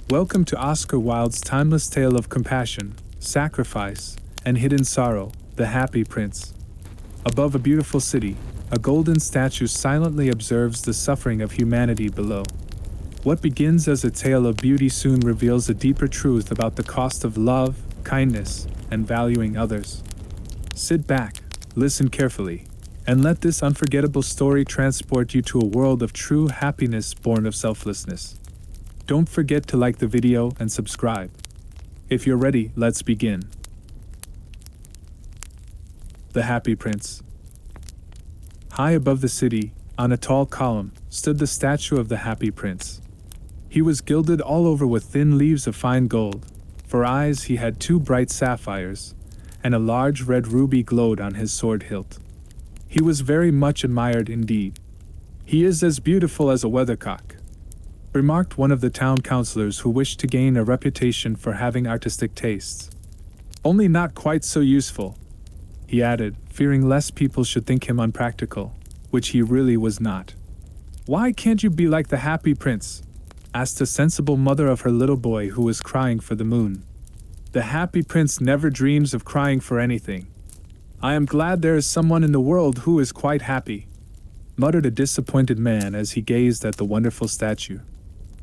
Welcome to Oscar Wilde's timeless tale of compassion, sacrifice, and hidden sorrow, The Happy Prince. Above a beautiful city, a golden statue silently observes the suffering of humanity below. What begins as a tale of beauty soon reveals a deeper truth about the cost of love, kindness, and valuing others. Sit back, listen carefully, and let this unforgettable story transport you to a world of true happiness born of selflessness. Don't forget to like the video and subscribe. If you're ready, let's begin. The Happy Prince. High above the city, on a tall column, stood the statue of the Happy Prince. He was gilded all over with thin leaves of fine gold. For eyes he had 2 bright sapphires, and a large red ruby glowed on his sword hilt. He was very much admired indeed. "He is as beautiful as a weathercock," remarked one of the town councillors who wished to gain a reputation for having artistic tastes. "Only not quite so useful," he added, fearing lest people should think him unpractical, which he really was not. "Why can't you be like the Happy Prince?" asked a sensible mother of her little boy who was crying for the moon. "The Happy Prince never dreams of crying for anything. I am glad there is someone in the world who is quite happy," muttered a disappointed man as he gazed at the wonderful statue.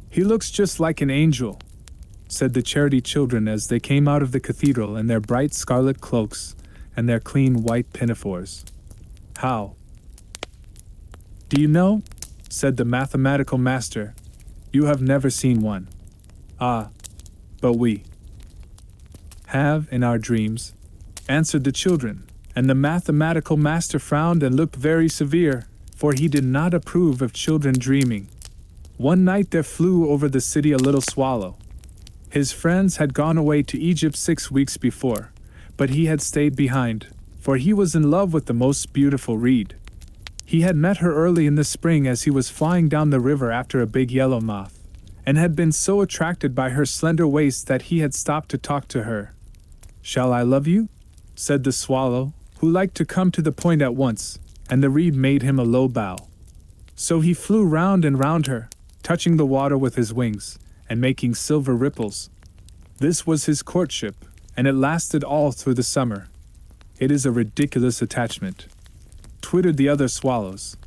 "He looks just like an angel," said the charity children as they came out of the cathedral in their bright scarlet cloaks and their clean white pinafores. "How? Do you know?" said the mathematical master. "You have never seen one." "Ah, but we have in our dreams," answered the children, and the mathematical master frowned and looked very severe, for he did not approve of children dreaming. One night there flew over the city a little swallow. His friends had gone away to Egypt 6 weeks before, but he had stayed behind, for he was in love with the most beautiful reed. He had met her early in the spring as he was flying down the river after a big yellow moth, and had been so attracted by her slender waist that he had stopped to talk to her. "Shall I love you?" said the swallow, who liked to come to the point at once, and the reed made him a low bow. So he flew round and round her, touching the water with his wings, and making silver ripples. This was his courtship, and it lasted all through the summer. "It is a ridiculous attachment," twittered the other swallows.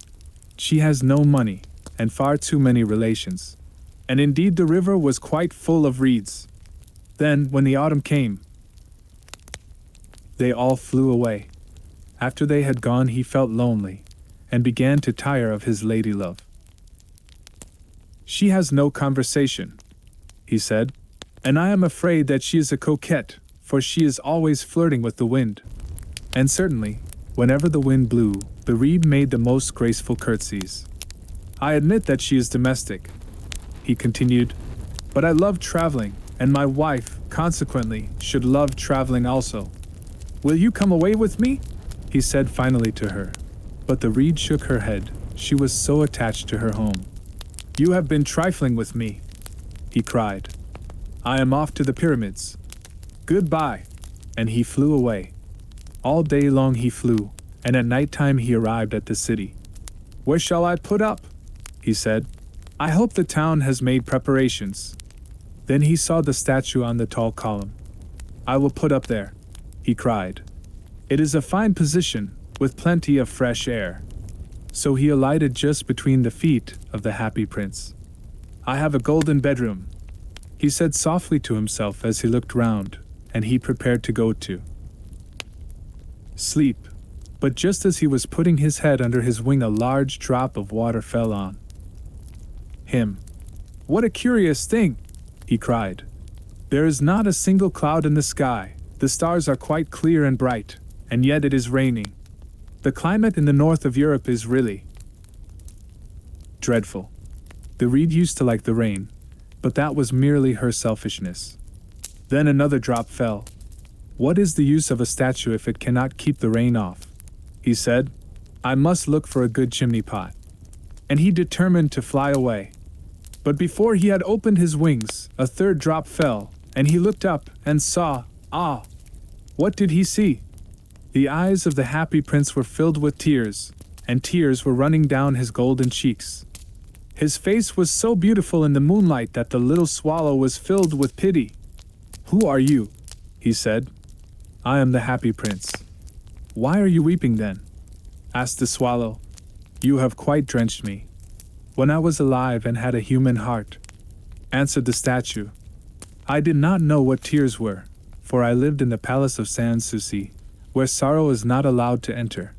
"She has no money, and far too many relations." And indeed the river was quite full of reeds. Then, when the autumn came, they all flew away. After they had gone he felt lonely, and began to tire of his lady-love. "She has no conversation," he said, "and I am afraid that she is a coquette, for she is always flirting with the wind." And certainly, whenever the wind blew, the reed made the most graceful curtsies. "I admit that she is domestic," he continued, "but I love traveling, and my wife, consequently, should love traveling also. Will you come away with me?" he said finally to her. But the reed shook her head, she was so attached to her home. "You have been trifling with me," he cried. "I am off to the pyramids. Goodbye," and he flew away. All day long he flew, and at night time he arrived at the city. "Where shall I put up?" he said. "I hope the town has made preparations." Then he saw the statue on the tall column. "I will put up there," he cried. "It is a fine position, with plenty of fresh air." So he alighted just between the feet of the Happy Prince. "I have a golden bedroom," he said softly to himself as he looked round, and he prepared to go to sleep. But just as he was putting his head under his wing a large drop of water fell on him. "What a curious thing!" he cried. "There is not a single cloud in the sky, the stars are quite clear and bright, and yet it is raining. The climate in the north of Europe is really dreadful." The reed used to like the rain, but that was merely her selfishness. Then another drop fell. "What is the use of a statue if it cannot keep the rain off?" he said. "I must look for a good chimney pot." And he determined to fly away. But before he had opened his wings, a third drop fell, and he looked up and saw, what did he see? The eyes of the Happy Prince were filled with tears, and tears were running down his golden cheeks. His face was so beautiful in the moonlight that the little swallow was filled with pity. "Who are you?" he said. "I am the happy prince." "Why are you weeping then?" asked the swallow. "You have quite drenched me." "When I was alive and had a human heart," answered the statue, "I did not know what tears were, for I lived in the palace of Sanssouci, where sorrow is not allowed to enter.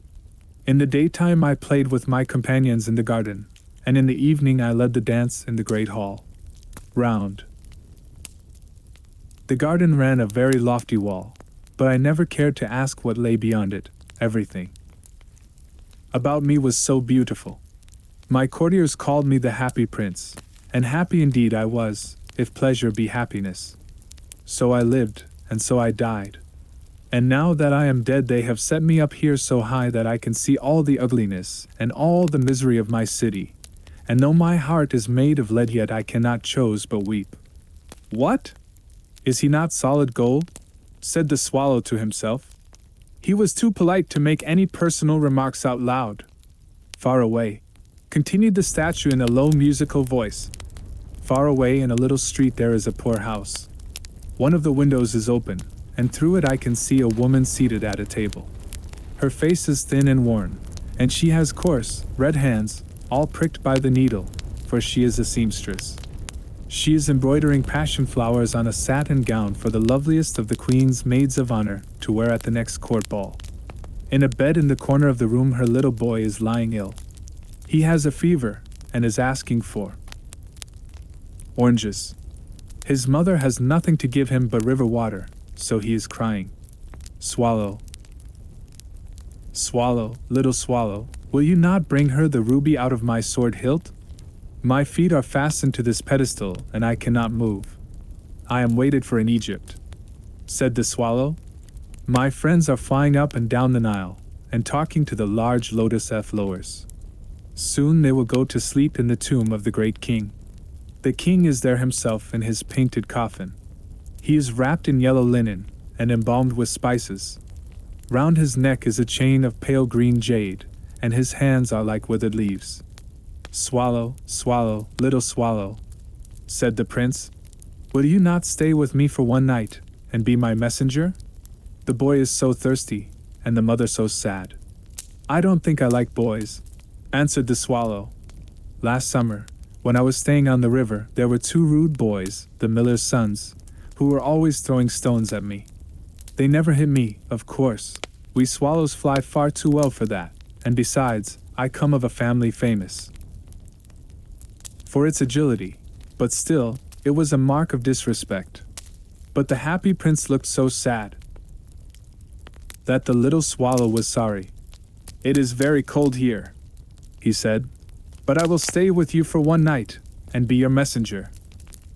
In the daytime I played with my companions in the garden, and in the evening I led the dance in the great hall. Round the garden ran a very lofty wall, but I never cared to ask what lay beyond it. Everything about me was so beautiful. My courtiers called me the happy prince, and happy indeed I was, if pleasure be happiness. So I lived, and so I died. And now that I am dead they have set me up here so high that I can see all the ugliness and all the misery of my city, and though my heart is made of lead yet I cannot choose but weep." "What? Is he not solid gold?" said the swallow to himself. He was too polite to make any personal remarks out loud. "Far away," continued the statue in a low musical voice, "far away in a little street there is a poor house. One of the windows is open, and through it I can see a woman seated at a table. Her face is thin and worn, and she has coarse, red hands, all pricked by the needle, for she is a seamstress. She is embroidering passion flowers on a satin gown for the loveliest of the queen's maids of honor to wear at the next court ball. In a bed in the corner of the room her little boy is lying ill. He has a fever, and is asking for oranges. His mother has nothing to give him but river water, so he is crying. Swallow, swallow, little swallow, will you not bring her the ruby out of my sword hilt? My feet are fastened to this pedestal, and I cannot move. I am waited for in Egypt," said the swallow. "My friends are flying up and down the Nile, and talking to the large lotus flowers. Soon they will go to sleep in the tomb of the great king. The king is there himself in his painted coffin. He is wrapped in yellow linen, and embalmed with spices. Round his neck is a chain of pale green jade, and his hands are like withered leaves." "Swallow, swallow, little swallow," said the prince, "will you not stay with me for one night, and be my messenger? The boy is so thirsty, and the mother so sad." "I don't think I like boys," answered the swallow. "Last summer, when I was staying on the river, there were 2 rude boys, the miller's sons, who were always throwing stones at me. They never hit me, of course. We swallows fly far too well for that, and besides, I come of a family famous for its agility, but still, it was a mark of disrespect." But the happy prince looked so sad that the little swallow was sorry. "It is very cold here," he said, "but I will stay with you for one night, and be your messenger."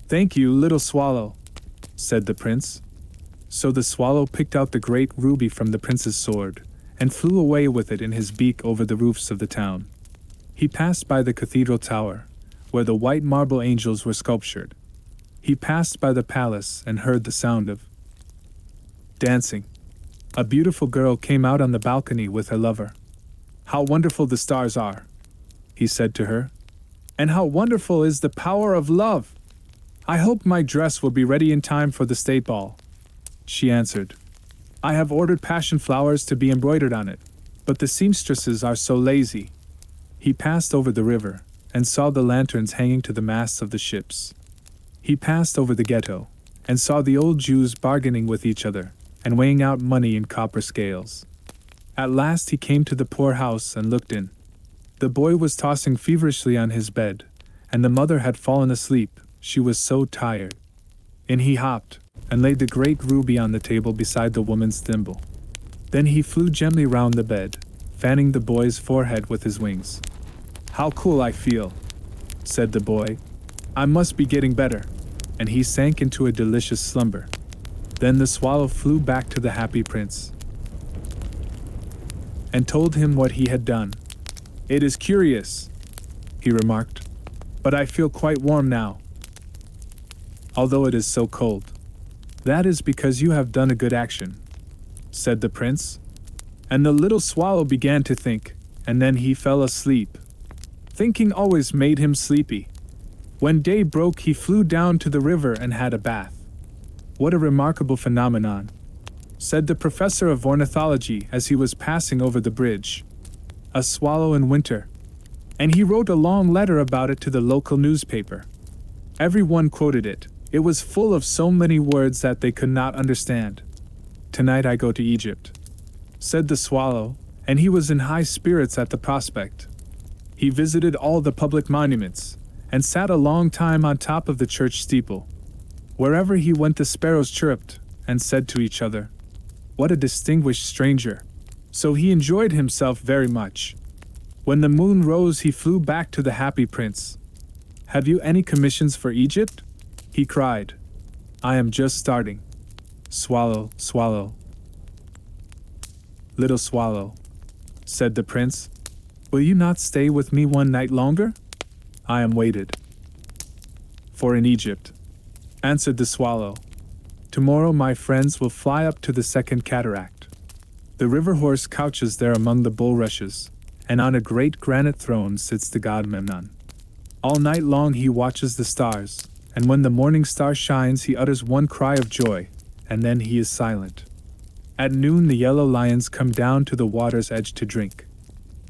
"Thank you, little swallow," said the prince. So the swallow picked out the great ruby from the prince's sword, and flew away with it in his beak over the roofs of the town. He passed by the cathedral tower, where the white marble angels were sculptured. He passed by the palace and heard the sound of dancing. A beautiful girl came out on the balcony with her lover. "How wonderful the stars are," he said to her, "and how wonderful is the power of love! I hope my dress will be ready in time for the state ball." She answered, "I have ordered passion flowers to be embroidered on it, but the seamstresses are so lazy." He passed over the river, and saw the lanterns hanging to the masts of the ships. He passed over the ghetto, and saw the old Jews bargaining with each other, and weighing out money in copper scales. At last he came to the poor house and looked in. The boy was tossing feverishly on his bed, and the mother had fallen asleep, she was so tired. In he hopped, and laid the great ruby on the table beside the woman's thimble. Then he flew gently round the bed, fanning the boy's forehead with his wings. "How cool I feel," said the boy. "I must be getting better," and he sank into a delicious slumber. Then the swallow flew back to the happy prince and told him what he had done. "It is curious," he remarked, "but I feel quite warm now, although it is so cold." "That is because you have done a good action," said the prince. And the little swallow began to think, and then he fell asleep. Thinking always made him sleepy. When day broke, he flew down to the river and had a bath. "What a remarkable phenomenon," said the professor of ornithology as he was passing over the bridge. "A swallow in winter." And he wrote a long letter about it to the local newspaper. Everyone quoted it. It was full of so many words that they could not understand. "Tonight I go to Egypt," said the swallow, and he was in high spirits at the prospect. He visited all the public monuments, and sat a long time on top of the church steeple. Wherever he went, the sparrows chirped, and said to each other, "What a distinguished stranger." So he enjoyed himself very much. When the moon rose, he flew back to the happy prince. "Have you any commissions for Egypt?" he cried. "I am just starting." "Swallow, swallow." "Little swallow," said the prince, "will you not stay with me one night longer?" "I am waited for in Egypt," answered the swallow. "Tomorrow my friends will fly up to the second cataract. The river horse couches there among the bulrushes, and on a great granite throne sits the god Memnon. All night long he watches the stars, and when the morning star shines he utters one cry of joy, and then he is silent. At noon the yellow lions come down to the water's edge to drink.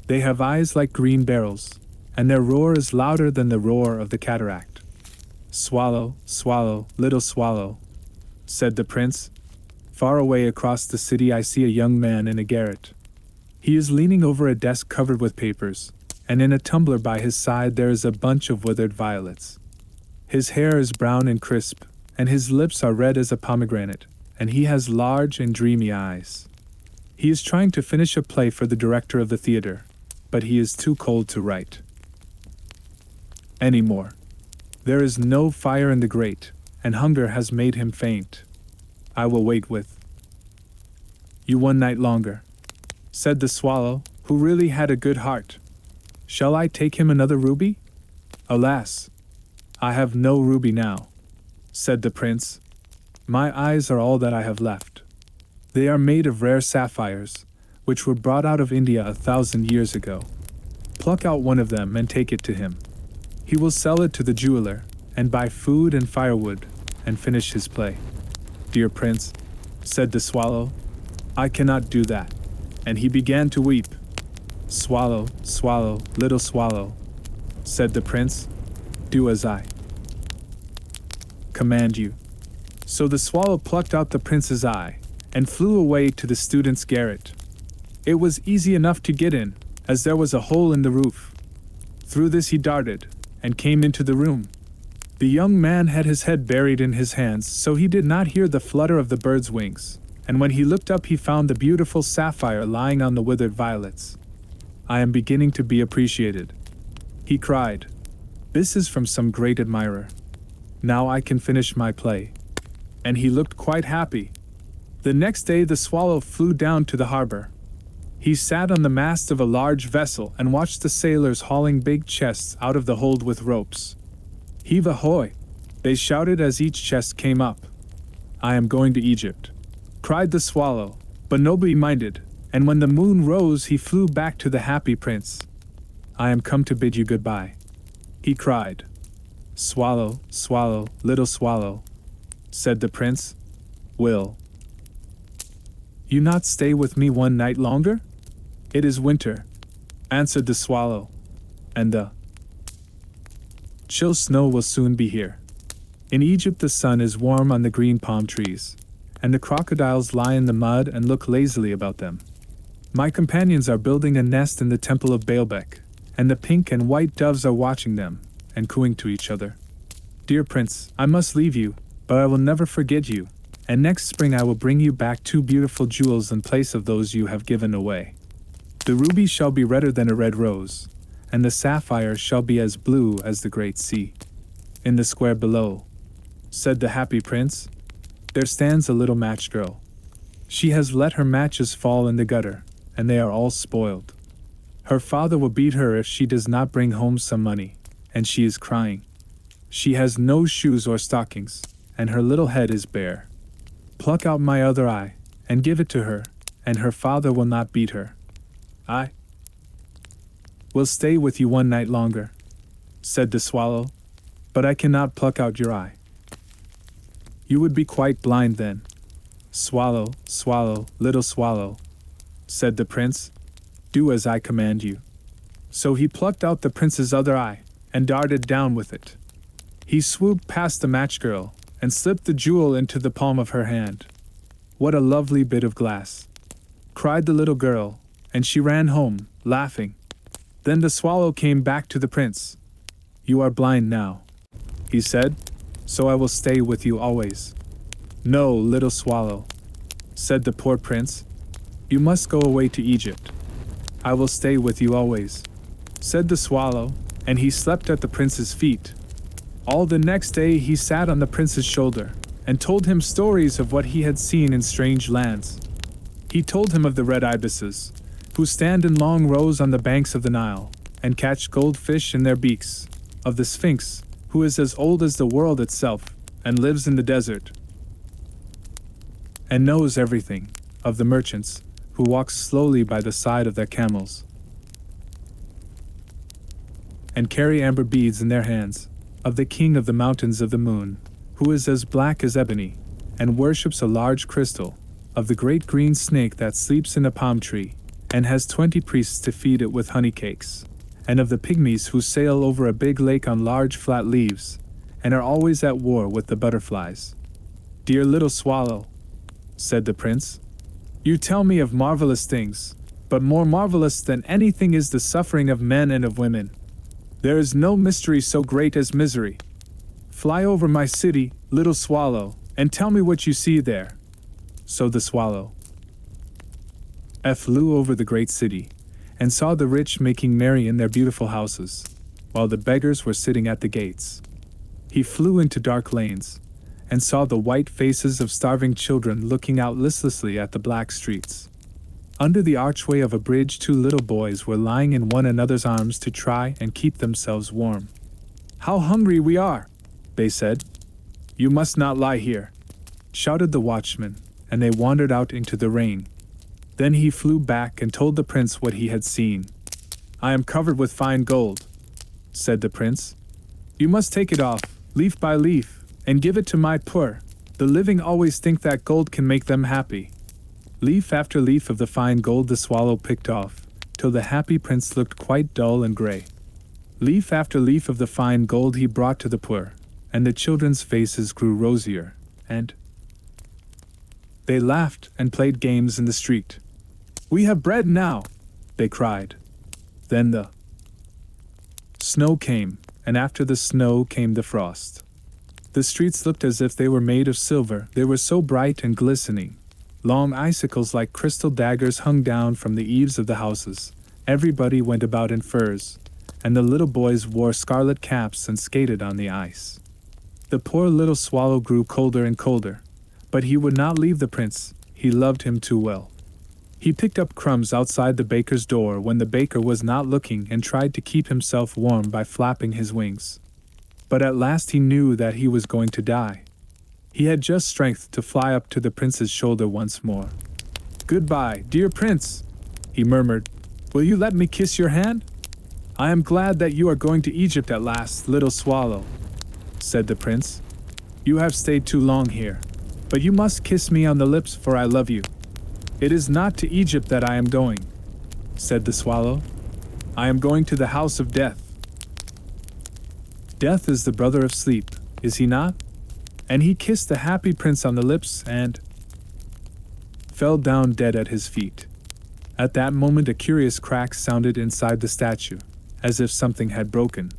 They have eyes like green beryls, and their roar is louder than the roar of the cataract." "Swallow, swallow, little swallow," said the prince. "Far away across the city I see a young man in a garret. He is leaning over a desk covered with papers, and in a tumbler by his side there is a bunch of withered violets. His hair is brown and crisp, and his lips are red as a pomegranate, and he has large and dreamy eyes. He is trying to finish a play for the director of the theater, but he is too cold to write any more. There is no fire in the grate, and hunger has made him faint. I will wait with you one night longer," said the swallow, who really had a good heart. "Shall I take him another ruby?" "Alas, I have no ruby now," said the prince. "My eyes are all that I have left. They are made of rare sapphires, which were brought out of India 1,000 years ago. Pluck out one of them and take it to him. He will sell it to the jeweler, and buy food and firewood, and finish his play." "Dear prince," said the swallow, "I cannot do that." And he began to weep. "Swallow, swallow, little swallow," said the prince, "do as I command you." So the swallow plucked out the prince's eye, and flew away to the student's garret. It was easy enough to get in, as there was a hole in the roof. Through this he darted, and came into the room. The young man had his head buried in his hands, so he did not hear the flutter of the bird's wings, and when he looked up he found the beautiful sapphire lying on the withered violets. "I am beginning to be appreciated," he cried. "This is from some great admirer. Now I can finish my play." And he looked quite happy. The next day the swallow flew down to the harbor. He sat on the mast of a large vessel and watched the sailors hauling big chests out of the hold with ropes. "Heave ahoy!" they shouted as each chest came up. "I am going to Egypt," cried the swallow, but nobody minded, and when the moon rose he flew back to the happy prince. "I am come to bid you goodbye," he cried. "Swallow, swallow, little swallow," said the prince, "will you not stay with me one night longer?" "It is winter," answered the swallow, "and the chill snow will soon be here. In Egypt the sun is warm on the green palm trees, and the crocodiles lie in the mud and look lazily about them. My companions are building a nest in the temple of Baalbek, and the pink and white doves are watching them, and cooing to each other. Dear prince, I must leave you, but I will never forget you, and next spring I will bring you back 2 beautiful jewels in place of those you have given away. The ruby shall be redder than a red rose, and the sapphire shall be as blue as the great sea. In the square below," said the happy prince, "there stands a little match girl. She has let her matches fall in the gutter, and they are all spoiled. Her father will beat her if she does not bring home some money, and she is crying. She has no shoes or stockings, and her little head is bare. Pluck out my other eye, and give it to her, and her father will not beat her. I will stay with you one night longer," said the swallow, "but I cannot pluck out your eye. You would be quite blind then." "Swallow, swallow, little swallow," said the prince, "do as I command you." So he plucked out the prince's other eye, and darted down with it. He swooped past the match girl, and slipped the jewel into the palm of her hand. "What a lovely bit of glass!" cried the little girl, and she ran home, laughing. Then the swallow came back to the prince. "You are blind now," he said, "so I will stay with you always." "No, little swallow," said the poor prince. "You must go away to Egypt." "I will stay with you always," said the swallow, and he slept at the prince's feet. All the next day he sat on the prince's shoulder, and told him stories of what he had seen in strange lands. He told him of the red ibises, who stand in long rows on the banks of the Nile, and catch goldfish in their beaks, of the Sphinx, who is as old as the world itself, and lives in the desert, and knows everything, of the merchants, who walk slowly by the side of their camels, and carry amber beads in their hands, of the king of the mountains of the moon, who is as black as ebony, and worships a large crystal, of the great green snake that sleeps in a palm tree, and has 20 priests to feed it with honey cakes, and of the pygmies who sail over a big lake on large flat leaves, and are always at war with the butterflies. "Dear little swallow," said the prince, "you tell me of marvelous things, but more marvelous than anything is the suffering of men and of women. There is no mystery so great as misery. Fly over my city, little swallow, and tell me what you see there." So the swallow flew over the great city, and saw the rich making merry in their beautiful houses, while the beggars were sitting at the gates. He flew into dark lanes, and saw the white faces of starving children looking out listlessly at the black streets. Under the archway of a bridge 2 little boys were lying in one another's arms to try and keep themselves warm. "How hungry we are," they said. "You must not lie here," shouted the watchman, and they wandered out into the rain. Then he flew back and told the prince what he had seen. "I am covered with fine gold," said the prince. "You must take it off, leaf by leaf, and give it to my poor. The living always think that gold can make them happy." Leaf after leaf of the fine gold the swallow picked off, till the happy prince looked quite dull and gray. Leaf after leaf of the fine gold he brought to the poor, and the children's faces grew rosier, and they laughed and played games in the street. "We have bread now," they cried. Then the snow came, and after the snow came the frost. The streets looked as if they were made of silver, they were so bright and glistening. Long icicles like crystal daggers hung down from the eaves of the houses. Everybody went about in furs, and the little boys wore scarlet caps and skated on the ice. The poor little swallow grew colder and colder, but he would not leave the prince, he loved him too well. He picked up crumbs outside the baker's door when the baker was not looking and tried to keep himself warm by flapping his wings. But at last he knew that he was going to die. He had just strength to fly up to the prince's shoulder once more. "Goodbye, dear prince," he murmured. "Will you let me kiss your hand?" "I am glad that you are going to Egypt at last, little swallow," said the prince. "You have stayed too long here, but you must kiss me on the lips, for I love you." "It is not to Egypt that I am going," said the swallow. "I am going to the house of death." Death is the brother of sleep, is he not? And he kissed the happy prince on the lips and fell down dead at his feet. At that moment a curious crack sounded inside the statue, as if something had broken.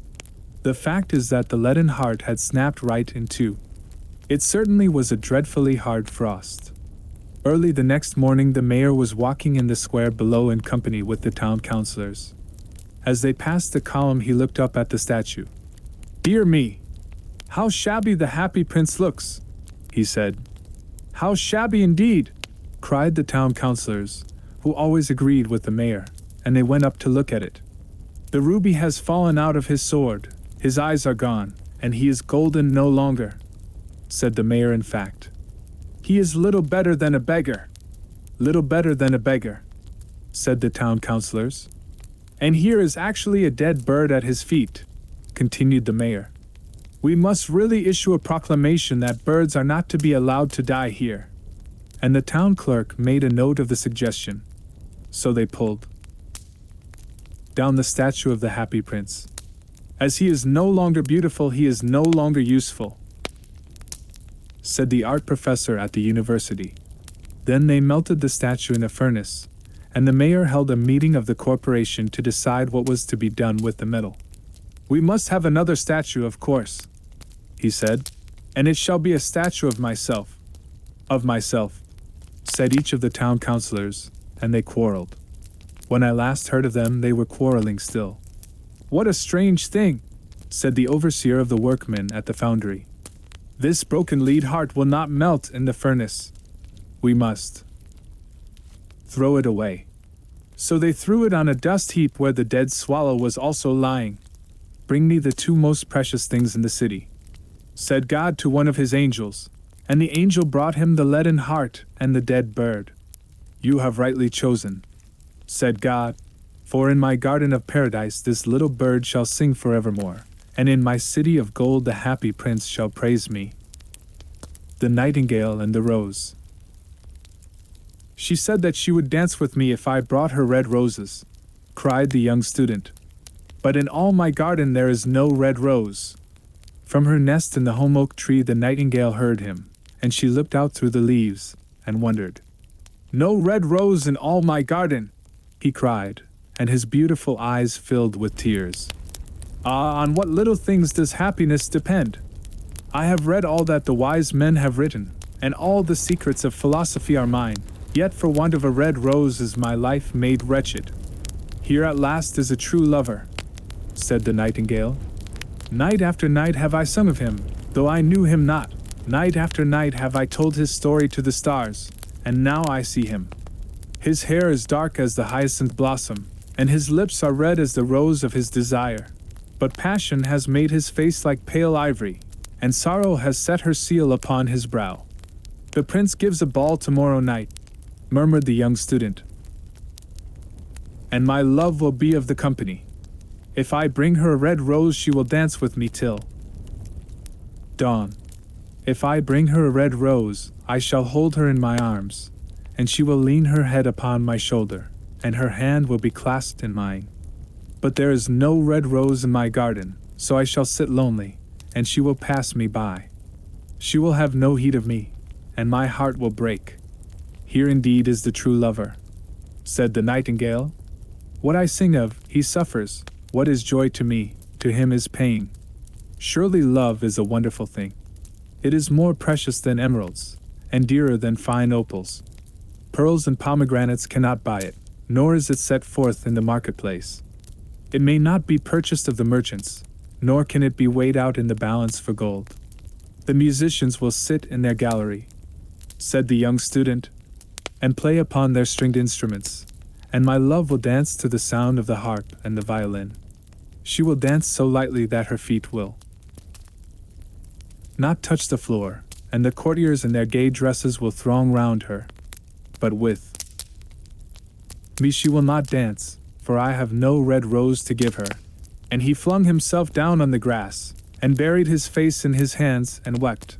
The fact is that the leaden heart had snapped right in two. It certainly was a dreadfully hard frost. Early the next morning the mayor was walking in the square below in company with the town councillors. As they passed the column he looked up at the statue. "Dear me! How shabby the happy prince looks," he said. "How shabby indeed," cried the town councillors, who always agreed with the mayor, and they went up to look at it. "The ruby has fallen out of his sword, his eyes are gone, and he is golden no longer," said the mayor. "In fact, he is little better than a beggar." "Little better than a beggar," said the town councillors. And here is actually a dead bird at his feet," continued the mayor. "We must really issue a proclamation that birds are not to be allowed to die here." And the town clerk made a note of the suggestion. So they pulled down the statue of the Happy Prince. "As he is no longer beautiful, he is no longer useful," said the art professor at the university. Then they melted the statue in a furnace, and the mayor held a meeting of the corporation to decide what was to be done with the metal. "We must have another statue, of course," he said, "and it shall be a statue of myself." "Of myself," said each of the town councilors, and they quarreled. When I last heard of them, they were quarreling still. "What a strange thing," said the overseer of the workmen at the foundry. "This broken lead heart will not melt in the furnace. We must throw it away." So they threw it on a dust heap where the dead swallow was also lying. "Bring me the two most precious things in the city," said God to one of his angels, and the angel brought him the leaden heart and the dead bird. "You have rightly chosen," said God, "for in my garden of paradise this little bird shall sing forevermore, and in my city of gold the happy prince shall praise me." The Nightingale and the Rose. "She said that she would dance with me if I brought her red roses," cried the young student. "But in all my garden there is no red rose." From her nest in the home oak tree the nightingale heard him, and she looked out through the leaves, and wondered. "No red rose in all my garden," he cried, and his beautiful eyes filled with tears. "Ah, on what little things does happiness depend? I have read all that the wise men have written, and all the secrets of philosophy are mine, yet for want of a red rose is my life made wretched. Here at last is a true lover," said the nightingale. "Night after night have I sung of him, though I knew him not. Night after night have I told his story to the stars, and now I see him. His hair is dark as the hyacinth blossom, and his lips are red as the rose of his desire. But passion has made his face like pale ivory, and sorrow has set her seal upon his brow." "The prince gives a ball tomorrow night," murmured the young student, "and my love will be of the company. If I bring her a red rose she will dance with me till dawn. If I bring her a red rose, I shall hold her in my arms, and she will lean her head upon my shoulder, and her hand will be clasped in mine. But there is no red rose in my garden, so I shall sit lonely, and she will pass me by. She will have no heed of me, and my heart will break. Here indeed is the true lover," said the nightingale. "What I sing of, he suffers. What is joy to me, to him is pain. Surely love is a wonderful thing. It is more precious than emeralds, and dearer than fine opals. Pearls and pomegranates cannot buy it, nor is it set forth in the marketplace. It may not be purchased of the merchants, nor can it be weighed out in the balance for gold. The musicians will sit in their gallery," said the young student, "and play upon their stringed instruments, and my love will dance to the sound of the harp and the violin. She will dance so lightly that her feet will not touch the floor, and the courtiers in their gay dresses will throng round her. But with me she will not dance, for I have no red rose to give her." And he flung himself down on the grass, and buried his face in his hands and wept.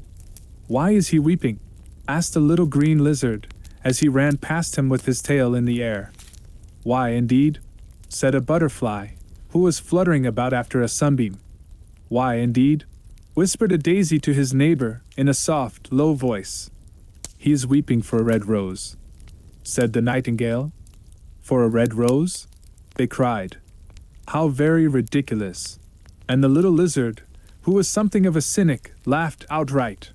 "Why is he weeping?" asked a little green lizard, as he ran past him with his tail in the air. "Why, indeed?" said a butterfly, who was fluttering about after a sunbeam. "Why, indeed?" whispered a daisy to his neighbor, in a soft, low voice. "He is weeping for a red rose," said the nightingale. "For a red rose?" they cried. "How very ridiculous!" And the little lizard, who was something of a cynic, laughed outright.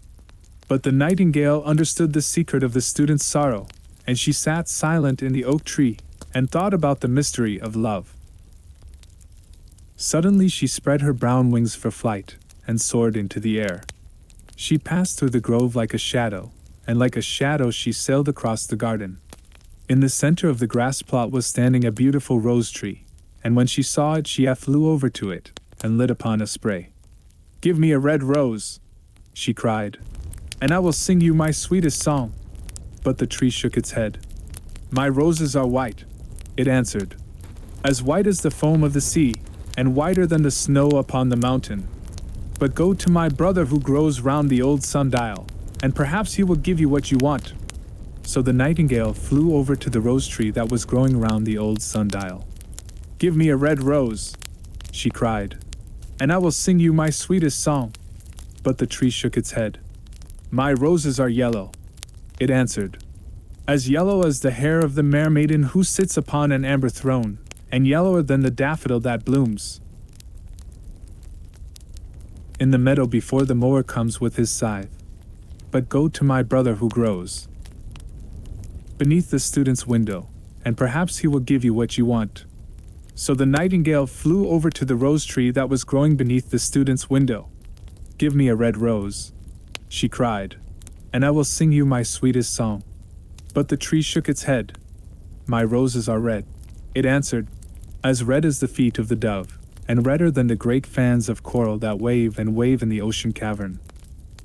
But the nightingale understood the secret of the student's sorrow, and she sat silent in the oak tree, and thought about the mystery of love. Suddenly she spread her brown wings for flight, and soared into the air. She passed through the grove like a shadow, and like a shadow she sailed across the garden. In the center of the grass plot was standing a beautiful rose tree, and when she saw it she flew over to it, and lit upon a spray. "Give me a red rose," she cried, "and I will sing you my sweetest song." But the tree shook its head. "My roses are white," it answered. as white as the foam of the sea, and whiter than the snow upon the mountain. But go to my brother who grows round the old sundial, and perhaps he will give you what you want." So the nightingale flew over to the rose tree that was growing round the old sundial. "Give me a red rose," she cried, "and I will sing you my sweetest song." But the tree shook its head. "My roses are yellow," it answered, "as yellow as the hair of the mermaiden who sits upon an amber throne, and yellower than the daffodil that blooms in the meadow before the mower comes with his scythe. But go to my brother who grows beneath the student's window, and perhaps he will give you what you want." So the nightingale flew over to the rose tree that was growing beneath the student's window. "Give me a red rose," she cried, "and I will sing you my sweetest song." But the tree shook its head. "My roses are red," it answered, "as red as the feet of the dove, and redder than the great fans of coral that wave and wave in the ocean cavern.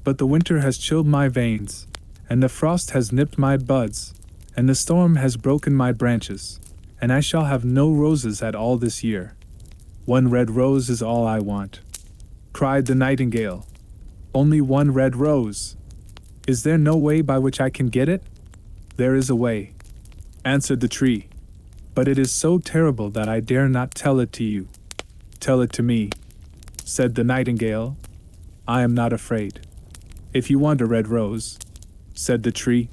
But the winter has chilled my veins, and the frost has nipped my buds, and the storm has broken my branches, and I shall have no roses at all this year. One red rose is all I want," cried the nightingale. "Only one red rose. Is there no way by which I can get it?" "There is a way," answered the tree, "but it is so terrible that I dare not tell it to you." "Tell it to me," said the nightingale. "I am not afraid." "If you want a red rose," said the tree,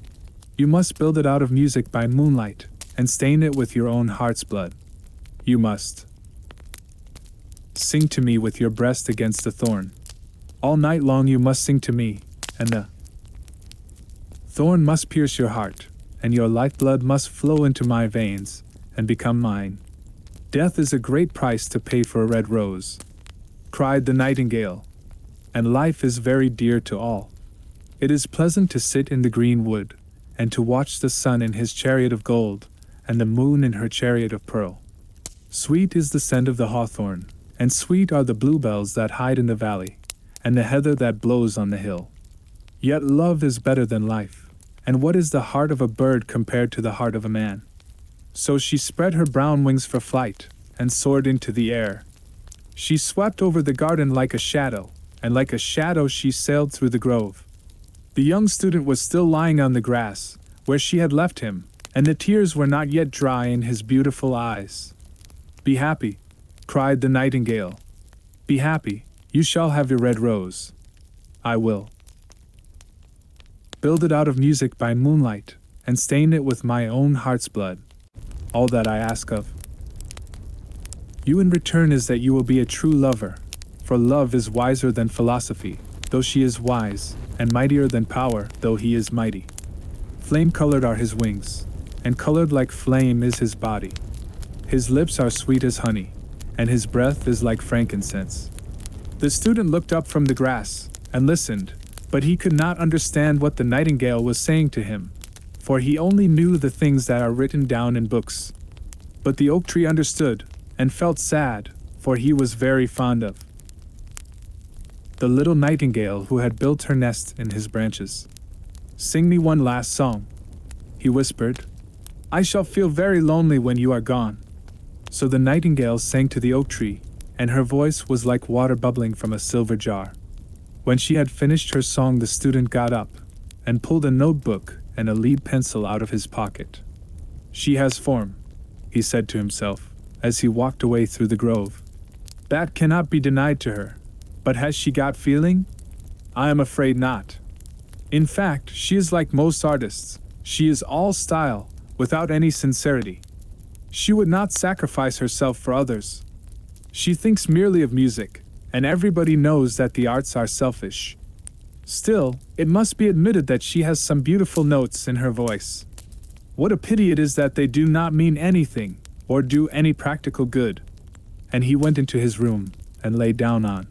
"you must build it out of music by moonlight, and stain it with your own heart's blood. You must sing to me with your breast against the thorn. All night long you must sing to me, and the thorn must pierce your heart, and your lifeblood must flow into my veins, and become mine. Death is a great price to pay for a red rose," cried the nightingale, "and life is very dear to all. It is pleasant to sit in the green wood, and to watch the sun in his chariot of gold, and the moon in her chariot of pearl. Sweet is the scent of the hawthorn, and sweet are the bluebells that hide in the valley, and the heather that blows on the hill. Yet love is better than life, and what is the heart of a bird compared to the heart of a man?" So she spread her brown wings for flight, and soared into the air. She swept over the garden like a shadow, and like a shadow she sailed through the grove. The young student was still lying on the grass, where she had left him, and the tears were not yet dry in his beautiful eyes. "Be happy," cried the nightingale. "Be happy, you shall have your red rose. I will build it out of music by moonlight, and stain it with my own heart's blood. All that I ask of you in return is that you will be a true lover, for love is wiser than philosophy, though she is wise, and mightier than power, though he is mighty. Flame-colored are his wings, and colored like flame is his body. His lips are sweet as honey, and his breath is like frankincense." The student looked up from the grass, and listened, but he could not understand what the nightingale was saying to him, for he only knew the things that are written down in books. But the oak tree understood, and felt sad, for he was very fond of the little nightingale who had built her nest in his branches. "Sing me one last song," he whispered. "I shall feel very lonely when you are gone." So the nightingale sang to the oak tree, and her voice was like water bubbling from a silver jar. When she had finished her song, the student got up, and pulled a notebook and a lead pencil out of his pocket. "She has form," he said to himself, as he walked away through the grove. "That cannot be denied to her. But has she got feeling? I am afraid not. In fact, she is like most artists. She is all style, without any sincerity. She would not sacrifice herself for others. She thinks merely of music, and everybody knows that the arts are selfish. Still, it must be admitted that she has some beautiful notes in her voice. What a pity it is that they do not mean anything, or do any practical good." And he went into his room, and lay down on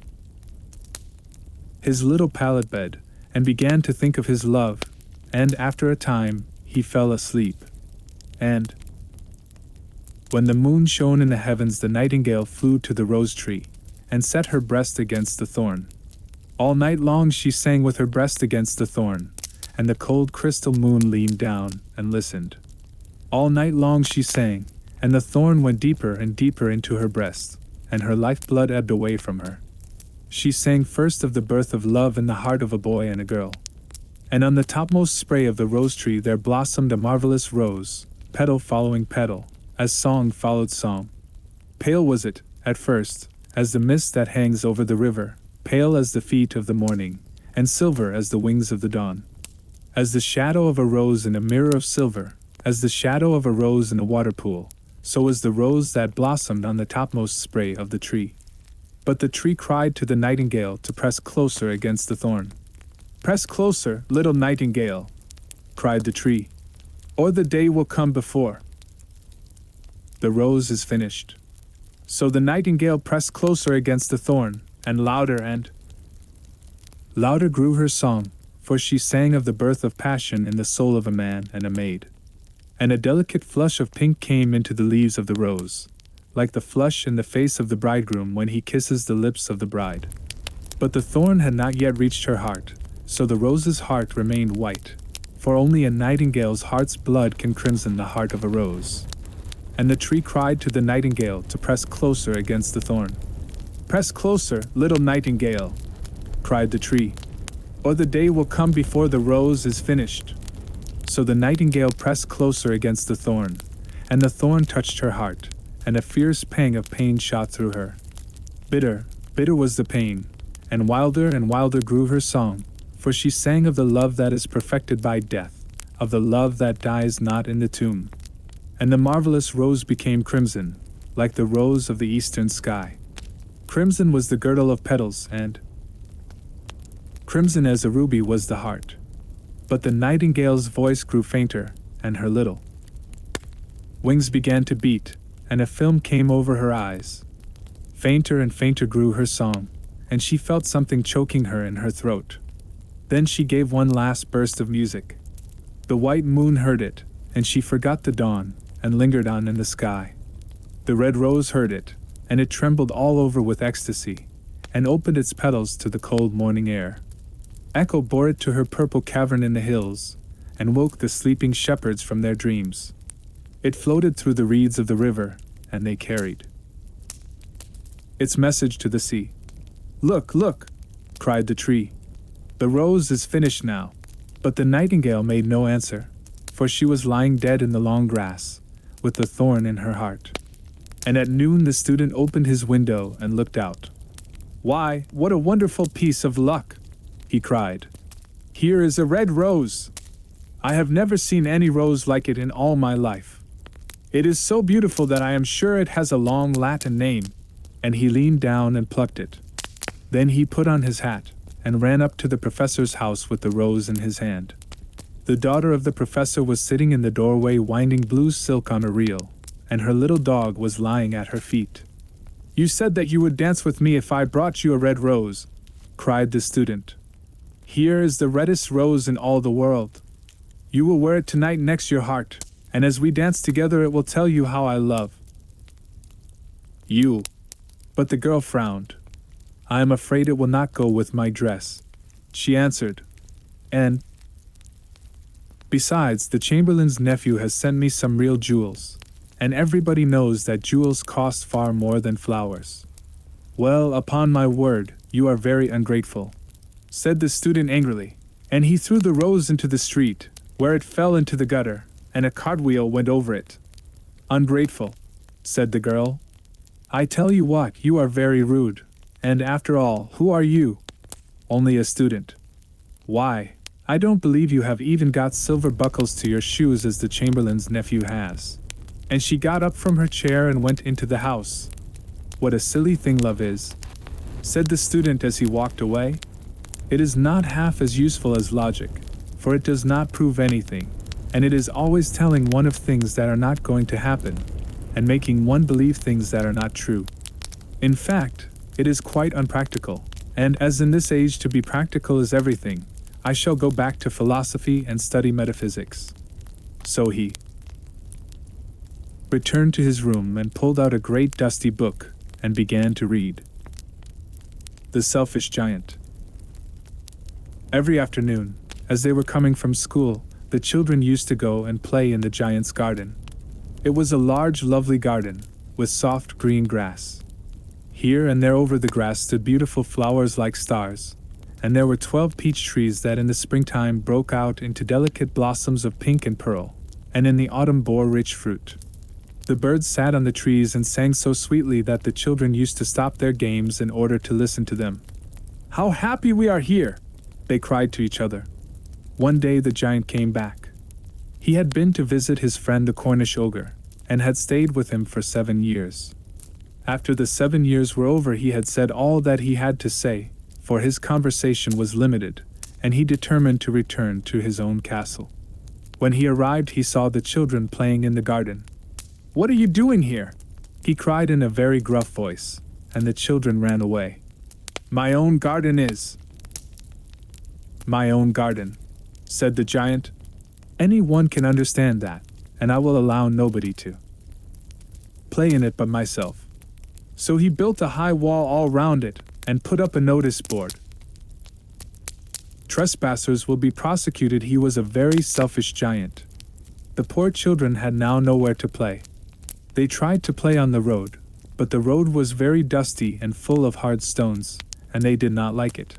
his little pallet bed, and began to think of his love, and after a time, he fell asleep. And when the moon shone in the heavens, the nightingale flew to the rose tree, and set her breast against the thorn. All night long she sang with her breast against the thorn, and the cold crystal moon leaned down and listened. All night long she sang, and the thorn went deeper and deeper into her breast, and her lifeblood ebbed away from her. She sang first of the birth of love in the heart of a boy and a girl. And on the topmost spray of the rose tree there blossomed a marvelous rose, petal following petal, as song followed song. Pale was it, at first, as the mist that hangs over the river, pale as the feet of the morning, and silver as the wings of the dawn. As the shadow of a rose in a mirror of silver, as the shadow of a rose in a water pool, so was the rose that blossomed on the topmost spray of the tree. But the tree cried to the nightingale to press closer against the thorn. "Press closer, little nightingale," cried the tree, "or the day will come before the rose is finished." So the nightingale pressed closer against the thorn, and louder grew her song, for she sang of the birth of passion in the soul of a man and a maid. And a delicate flush of pink came into the leaves of the rose, like the flush in the face of the bridegroom when he kisses the lips of the bride. But the thorn had not yet reached her heart, so the rose's heart remained white, for only a nightingale's heart's blood can crimson the heart of a rose. And the tree cried to the nightingale to press closer against the thorn. "Press closer, little nightingale," cried the tree, "or the day will come before the rose is finished." So the nightingale pressed closer against the thorn, and the thorn touched her heart, and a fierce pang of pain shot through her. Bitter, bitter was the pain, and wilder grew her song, for she sang of the love that is perfected by death, of the love that dies not in the tomb. And the marvelous rose became crimson, like the rose of the eastern sky. Crimson was the girdle of petals, and crimson as a ruby was the heart. But the nightingale's voice grew fainter, and her little wings began to beat, and a film came over her eyes. Fainter and fainter grew her song, and she felt something choking her in her throat. Then she gave one last burst of music. The white moon heard it, and she forgot the dawn, and lingered on in the sky. The red rose heard it, and it trembled all over with ecstasy, and opened its petals to the cold morning air. Echo bore it to her purple cavern in the hills, and woke the sleeping shepherds from their dreams. It floated through the reeds of the river, and they carried its message to the sea. "Look, look!" cried the tree. "The rose is finished now." But the nightingale made no answer, for she was lying dead in the long grass, with the thorn in her heart. And at noon the student opened his window and looked out. "Why, what a wonderful piece of luck!" he cried. "Here is a red rose! I have never seen any rose like it in all my life. It is so beautiful that I am sure it has a long Latin name." And he leaned down and plucked it. Then he put on his hat, and ran up to the professor's house with the rose in his hand. The daughter of the professor was sitting in the doorway winding blue silk on a reel, and her little dog was lying at her feet. "You said that you would dance with me if I brought you a red rose," cried the student. "Here is the reddest rose in all the world. You will wear it tonight next your heart, and as we dance together it will tell you how I love you." But the girl frowned. "I am afraid it will not go with my dress," she answered. "And besides, the chamberlain's nephew has sent me some real jewels, and everybody knows that jewels cost far more than flowers." "Well, upon my word, you are very ungrateful," said the student angrily, and he threw the rose into the street, where it fell into the gutter, and a cartwheel went over it. "Ungrateful," said the girl. "I tell you what, you are very rude. And after all, who are you?" "Only a student." "Why, I don't believe you have even got silver buckles to your shoes as the chamberlain's nephew has." And she got up from her chair and went into the house. "What a silly thing love is," said the student as he walked away. "It is not half as useful as logic, for it does not prove anything, and it is always telling one of things that are not going to happen, and making one believe things that are not true. In fact, it is quite unpractical, and as in this age to be practical is everything, I shall go back to philosophy and study metaphysics." So he returned to his room and pulled out a great dusty book, and began to read. The Selfish Giant. Every afternoon, as they were coming from school, the children used to go and play in the giant's garden. It was a large, lovely garden, with soft green grass. Here and there over the grass stood beautiful flowers like stars, and there were 12 peach trees that in the springtime broke out into delicate blossoms of pink and pearl, and in the autumn bore rich fruit. The birds sat on the trees and sang so sweetly that the children used to stop their games in order to listen to them. "How happy we are here!" they cried to each other. One day the giant came back. He had been to visit his friend the Cornish ogre, and had stayed with him for 7 years. After the 7 years were over, he had said all that he had to say, for his conversation was limited, and he determined to return to his own castle. When he arrived, he saw the children playing in the garden. "What are you doing here?" he cried in a very gruff voice, and the children ran away. "My own garden is." "My own garden," said the giant. "Anyone can understand that, and I will allow nobody to play in it but myself." So he built a high wall all round it, and put up a notice board. "Trespassers will be prosecuted." He was a very selfish giant. The poor children had now nowhere to play. They tried to play on the road, but the road was very dusty and full of hard stones, and they did not like it.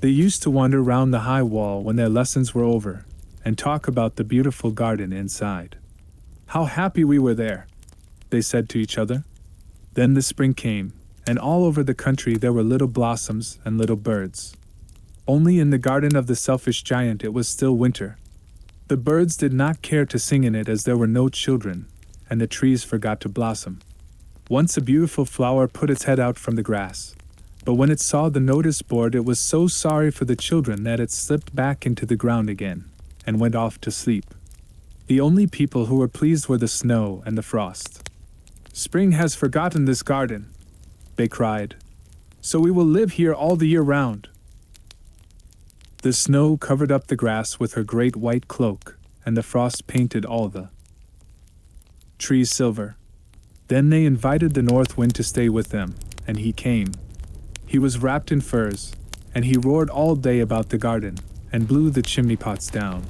They used to wander round the high wall when their lessons were over, and talk about the beautiful garden inside. "How happy we were there," they said to each other. Then the spring came, and all over the country there were little blossoms and little birds. Only in the garden of the selfish giant it was still winter. The birds did not care to sing in it as there were no children, and the trees forgot to blossom. Once a beautiful flower put its head out from the grass, but when it saw the notice board it was so sorry for the children that it slipped back into the ground again, and went off to sleep. The only people who were pleased were the snow and the frost. "Spring has forgotten this garden," they cried, "so we will live here all the year round." The snow covered up the grass with her great white cloak, and the frost painted all the trees silver. Then they invited the north wind to stay with them, and he came. He was wrapped in furs, and he roared all day about the garden, and blew the chimney pots down.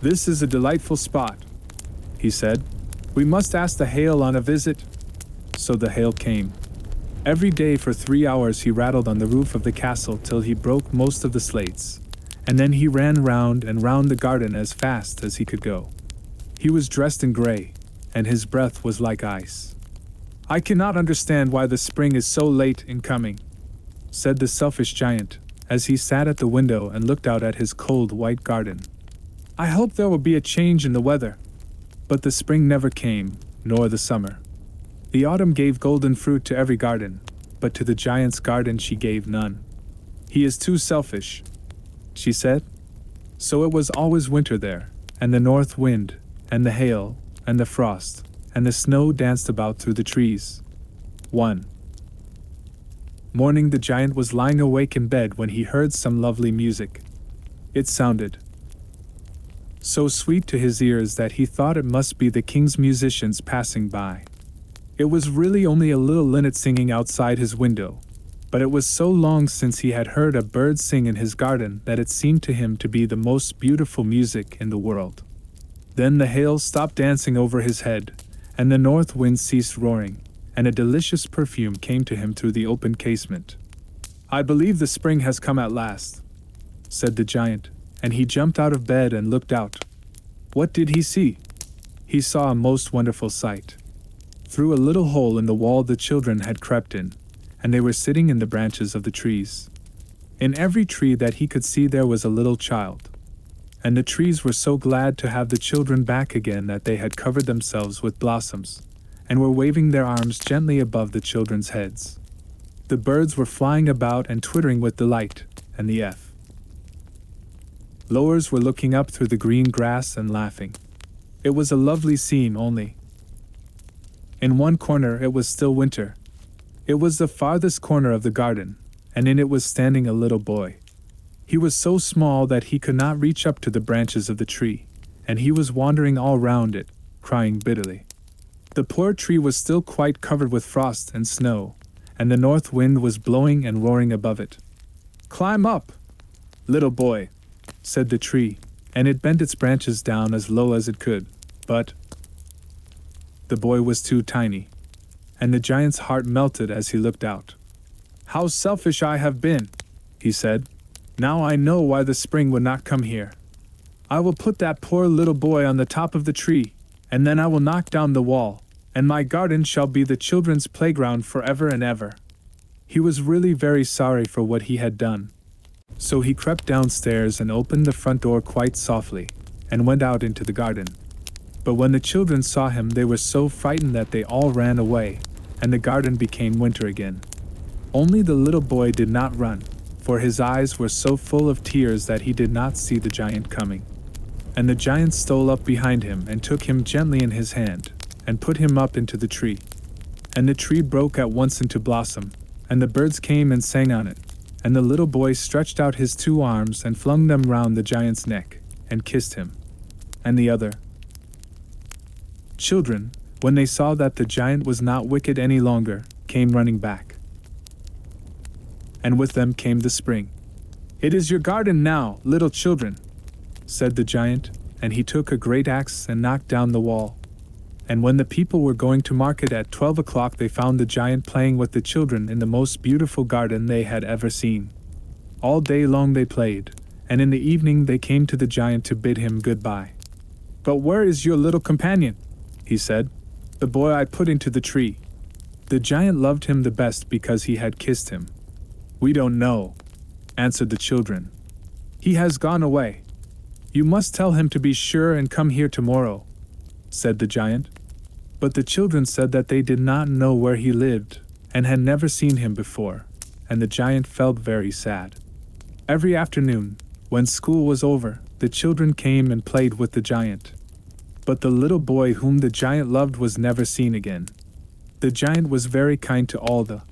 "This is a delightful spot," he said. "We must ask the hail on a visit." So the hail came. Every day for 3 hours he rattled on the roof of the castle till he broke most of the slates, and then he ran round and round the garden as fast as he could go. He was dressed in gray, and his breath was like ice. "I cannot understand why the spring is so late in coming," said the selfish giant, as he sat at the window and looked out at his cold white garden. "I hope there will be a change in the weather." But the spring never came, nor the summer. The autumn gave golden fruit to every garden, but to the giant's garden she gave none. "He is too selfish," she said. So it was always winter there, and the north wind, and the hail, and the frost, and the snow danced about through the trees. One morning the giant was lying awake in bed when he heard some lovely music. It sounded so sweet to his ears that he thought it must be the king's musicians passing by. It was really only a little linnet singing outside his window, but it was so long since he had heard a bird sing in his garden that it seemed to him to be the most beautiful music in the world. Then the hail stopped dancing over his head, and the north wind ceased roaring, and a delicious perfume came to him through the open casement. "I believe the spring has come at last," said the giant, and he jumped out of bed and looked out. What did he see? He saw a most wonderful sight. Through a little hole in the wall the children had crept in, and they were sitting in the branches of the trees. In every tree that he could see there was a little child, and the trees were so glad to have the children back again that they had covered themselves with blossoms, and were waving their arms gently above the children's heads. The birds were flying about and twittering with delight, and the lowers were looking up through the green grass and laughing. It was a lovely scene only. In one corner it was still winter. It was the farthest corner of the garden, and in it was standing a little boy. He was so small that he could not reach up to the branches of the tree, and he was wandering all round it, crying bitterly. The poor tree was still quite covered with frost and snow, and the north wind was blowing and roaring above it. "Climb up, little boy," said the tree, and it bent its branches down as low as it could, but The boy was too tiny, and the giant's heart melted as he looked out. "How selfish I have been," he said. "Now I know why the spring would not come here. I will put that poor little boy on the top of the tree, and then I will knock down the wall, and my garden shall be the children's playground forever and ever." He was really very sorry for what he had done. So he crept downstairs and opened the front door quite softly, and went out into the garden. But when the children saw him, they were so frightened that they all ran away, and the garden became winter again. Only the little boy did not run, for his eyes were so full of tears that he did not see the giant coming. And the giant stole up behind him and took him gently in his hand, and put him up into the tree. And the tree broke at once into blossom, and the birds came and sang on it, and the little boy stretched out his 2 arms and flung them round the giant's neck, and kissed him. And the other children, when they saw that the giant was not wicked any longer, came running back. And with them came the spring. "It is your garden now, little children," said the giant, and he took a great axe and knocked down the wall. And when the people were going to market at 12 o'clock, they found the giant playing with the children in the most beautiful garden they had ever seen. All day long they played, and in the evening they came to the giant to bid him goodbye. "But where is your little companion?" he said. "The boy I put into the tree." The giant loved him the best because he had kissed him. "We don't know," answered the children. "He has gone away. You must tell him to be sure and come here tomorrow," said the giant. But the children said that they did not know where he lived, and had never seen him before, and the giant felt very sad. Every afternoon, when school was over, the children came and played with the giant. But the little boy whom the giant loved was never seen again. The giant was very kind to all the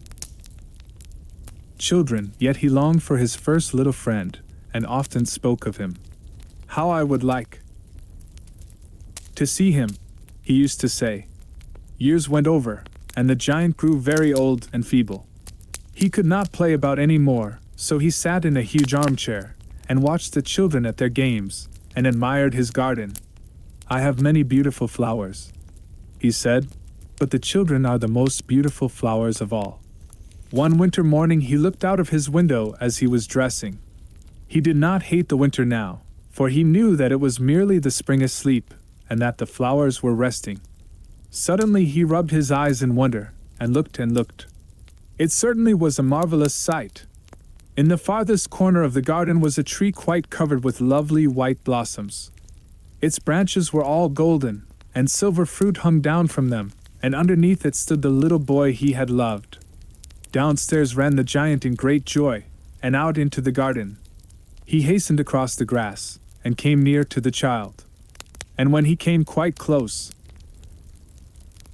children, yet he longed for his first little friend, and often spoke of him. "How I would like to see him," he used to say. Years went over, and the giant grew very old and feeble. He could not play about any more, so he sat in a huge armchair, and watched the children at their games, and admired his garden. "I have many beautiful flowers," he said, "but the children are the most beautiful flowers of all." One winter morning he looked out of his window as he was dressing. He did not hate the winter now, for he knew that it was merely the spring asleep, and that the flowers were resting. Suddenly he rubbed his eyes in wonder, and looked and looked. It certainly was a marvelous sight. In the farthest corner of the garden was a tree quite covered with lovely white blossoms. Its branches were all golden, and silver fruit hung down from them, and underneath it stood the little boy he had loved. Downstairs ran the giant in great joy, and out into the garden. He hastened across the grass, and came near to the child. And when he came quite close,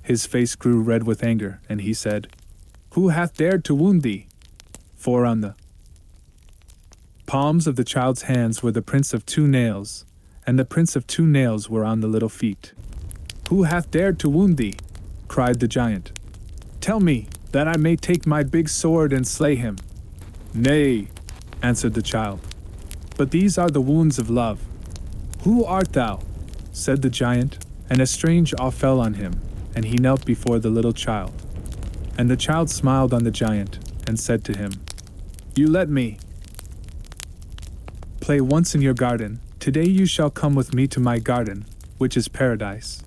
his face grew red with anger, and he said, "Who hath dared to wound thee?" For on the palms of the child's hands were the prints of 2 nails, and the prints of 2 nails were on the little feet. "Who hath dared to wound thee?" cried the giant. "Tell me, that I may take my big sword and slay him." "Nay," answered the child, "but these are the wounds of love." "Who art thou?" said the giant, and a strange awe fell on him, and he knelt before the little child. And the child smiled on the giant, and said to him, "You let me play once in your garden. Today you shall come with me to my garden, which is paradise."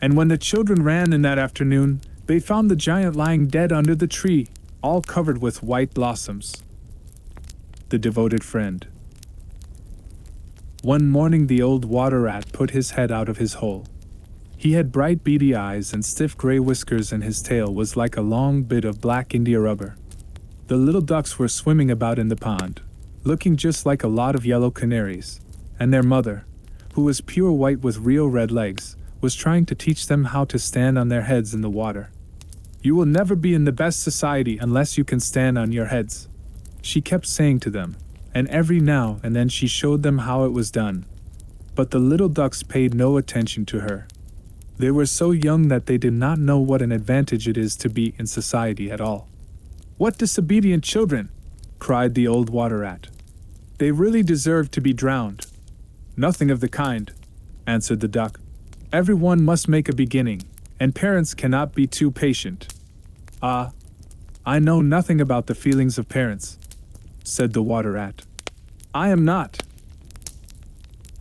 And when the children ran in that afternoon, they found the giant lying dead under the tree, all covered with white blossoms. The devoted friend. One morning the old water rat put his head out of his hole. He had bright beady eyes and stiff gray whiskers, and his tail was like a long bit of black India rubber. The little ducks were swimming about in the pond, looking just like a lot of yellow canaries, and their mother, who was pure white with real red legs, was trying to teach them how to stand on their heads in the water. "You will never be in the best society unless you can stand on your heads," she kept saying to them, and every now and then she showed them how it was done. But the little ducks paid no attention to her. They were so young that they did not know what an advantage it is to be in society at all. "What disobedient children!" cried the old water rat. "They really deserve to be drowned." "Nothing of the kind," answered the duck. "Everyone must make a beginning, and parents cannot be too patient. Ah, I know nothing about the feelings of parents, said the water rat. I am not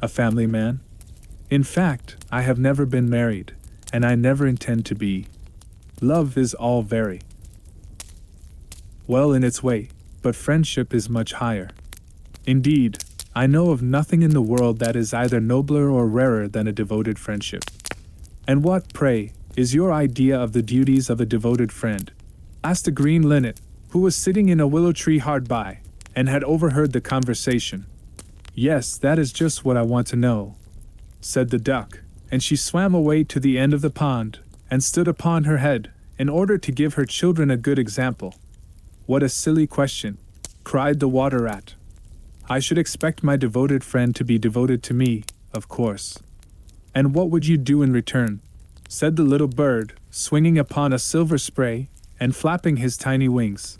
a family man. In fact, I have never been married, and I never intend to be. Love is all very well in its way, but friendship is much higher. Indeed, I know of nothing in the world that is either nobler or rarer than a devoted friendship. And what, pray, is your idea of the duties of a devoted friend? Asked a green linnet, who was sitting in a willow tree hard by, and had overheard the conversation. Yes, that is just what I want to know, said the duck, and she swam away to the end of the pond, and stood upon her head, in order to give her children a good example. What a silly question, cried the water rat. I should expect my devoted friend to be devoted to me, of course. And what would you do in return? Said the little bird, swinging upon a silver spray, and flapping his tiny wings.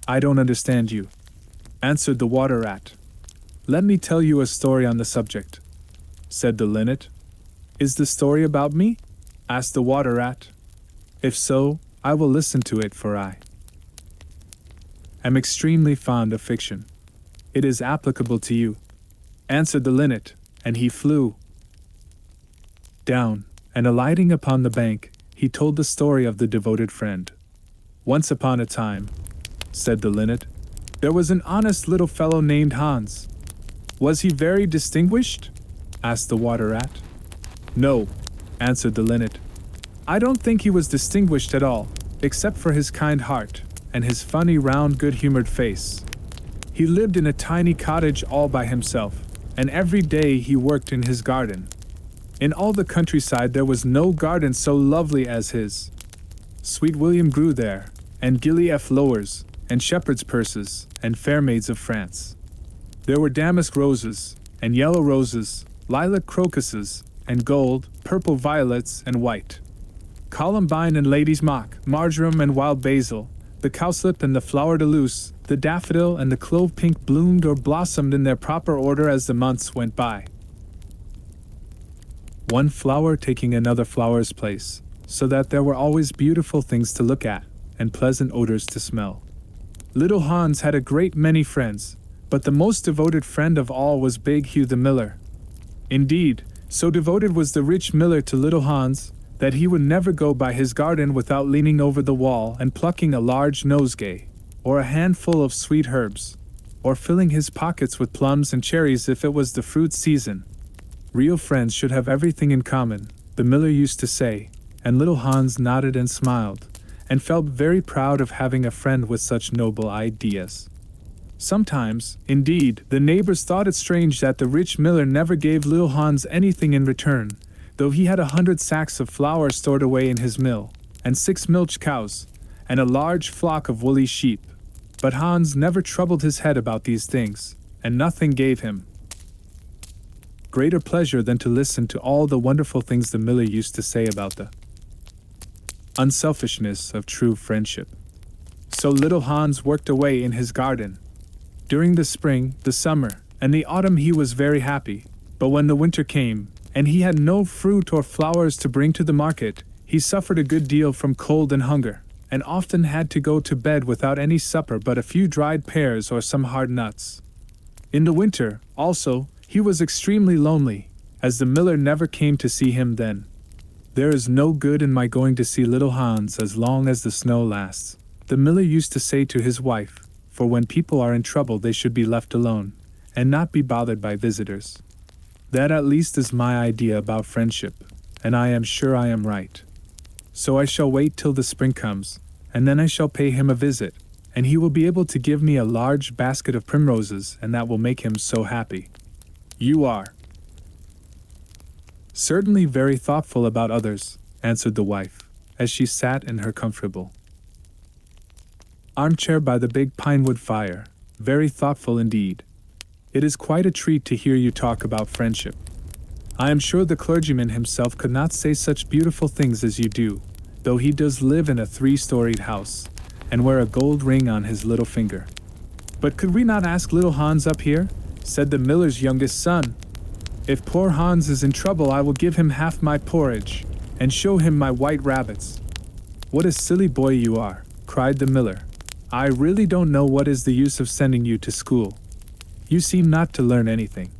I don't understand you, answered the water rat. Let me tell you a story on the subject, said the linnet. Is the story about me? Asked the water rat. If so, I will listen to it, for I am extremely fond of fiction. It is applicable to you, answered the linnet, and he flew down, and alighting upon the bank, he told the story of the devoted friend. Once upon a time, said the linnet, there was an honest little fellow named Hans. Was he very distinguished? Asked the water rat. No, answered the linnet. I don't think he was distinguished at all, except for his kind heart, and his funny round good-humored face. He lived in a tiny cottage all by himself, and every day he worked in his garden. In all the countryside there was no garden so lovely as his. Sweet William grew there, and gilly flowers, and shepherd's purses, and fair maids of France. There were damask roses, and yellow roses, lilac crocuses, and gold, purple violets, and white columbine and lady's mock, marjoram and wild basil, the cowslip and the flower de luce, the daffodil and the clove pink bloomed or blossomed in their proper order as the months went by, one flower taking another flower's place, so that there were always beautiful things to look at, and pleasant odors to smell. Little Hans had a great many friends, but the most devoted friend of all was Big Hugh the miller. Indeed, so devoted was the rich miller to little Hans, that he would never go by his garden without leaning over the wall and plucking a large nosegay, or a handful of sweet herbs, or filling his pockets with plums and cherries if it was the fruit season. Real friends should have everything in common, the miller used to say, and little Hans nodded and smiled, and felt very proud of having a friend with such noble ideas. Sometimes, indeed, the neighbors thought it strange that the rich miller never gave little Hans anything in return, though he had 100 sacks of flour stored away in his mill, and 6 milch cows, and a large flock of woolly sheep. But Hans never troubled his head about these things, and nothing gave him greater pleasure than to listen to all the wonderful things the miller used to say about the unselfishness of true friendship. So little Hans worked away in his garden. During the spring, the summer, and the autumn he was very happy, but when the winter came, and he had no fruit or flowers to bring to the market, he suffered a good deal from cold and hunger, and often had to go to bed without any supper but a few dried pears or some hard nuts. In the winter, also, he was extremely lonely, as the miller never came to see him then. There is no good in my going to see little Hans as long as the snow lasts, the miller used to say to his wife, for when people are in trouble they should be left alone, and not be bothered by visitors. That at least is my idea about friendship, and I am sure I am right. So I shall wait till the spring comes, and then I shall pay him a visit, and he will be able to give me a large basket of primroses, and that will make him so happy. You are certainly very thoughtful about others, answered the wife, as she sat in her comfortable armchair by the big pinewood fire, very thoughtful indeed. It is quite a treat to hear you talk about friendship. I am sure the clergyman himself could not say such beautiful things as you do, though he does live in a 3-storied house, and wear a gold ring on his little finger. But could we not ask little Hans up here? Said the miller's youngest son. If poor Hans is in trouble I will give him half my porridge. and show him my white rabbits." "What a silly boy you are," cried the miller. "I really don't know what is the use of sending you to school. You seem not to learn anything.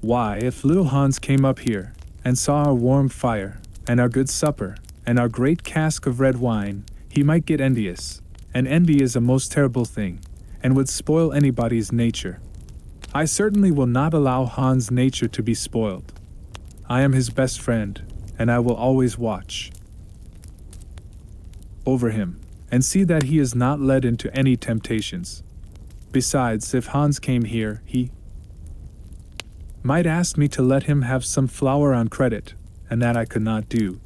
Why, if little Hans came up here, and saw our warm fire, and our good supper, and our great cask of red wine, he might get envious, and envy is a most terrible thing, and would spoil anybody's nature. I certainly will not allow Hans' nature to be spoiled. I am his best friend, and I will always watch over him, and see that he is not led into any temptations. Besides, if Hans came here, he might ask me to let him have some flour on credit, and that I could not do.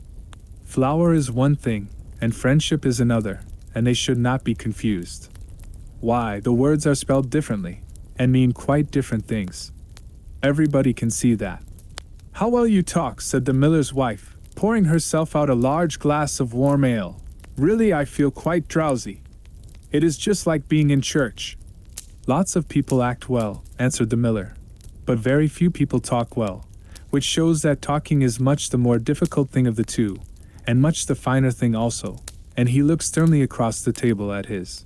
Flour is one thing, and friendship is another, and they should not be confused. Why, the words are spelled differently, and mean quite different things. Everybody can see that." "How well you talk," said the miller's wife, pouring herself out a large glass of warm ale. "Really, I feel quite drowsy. It is just like being in church." "Lots of people act well," answered the miller, "but very few people talk well, which shows that talking is much the more difficult thing of the two, and much the finer thing also," and he looked sternly across the table at his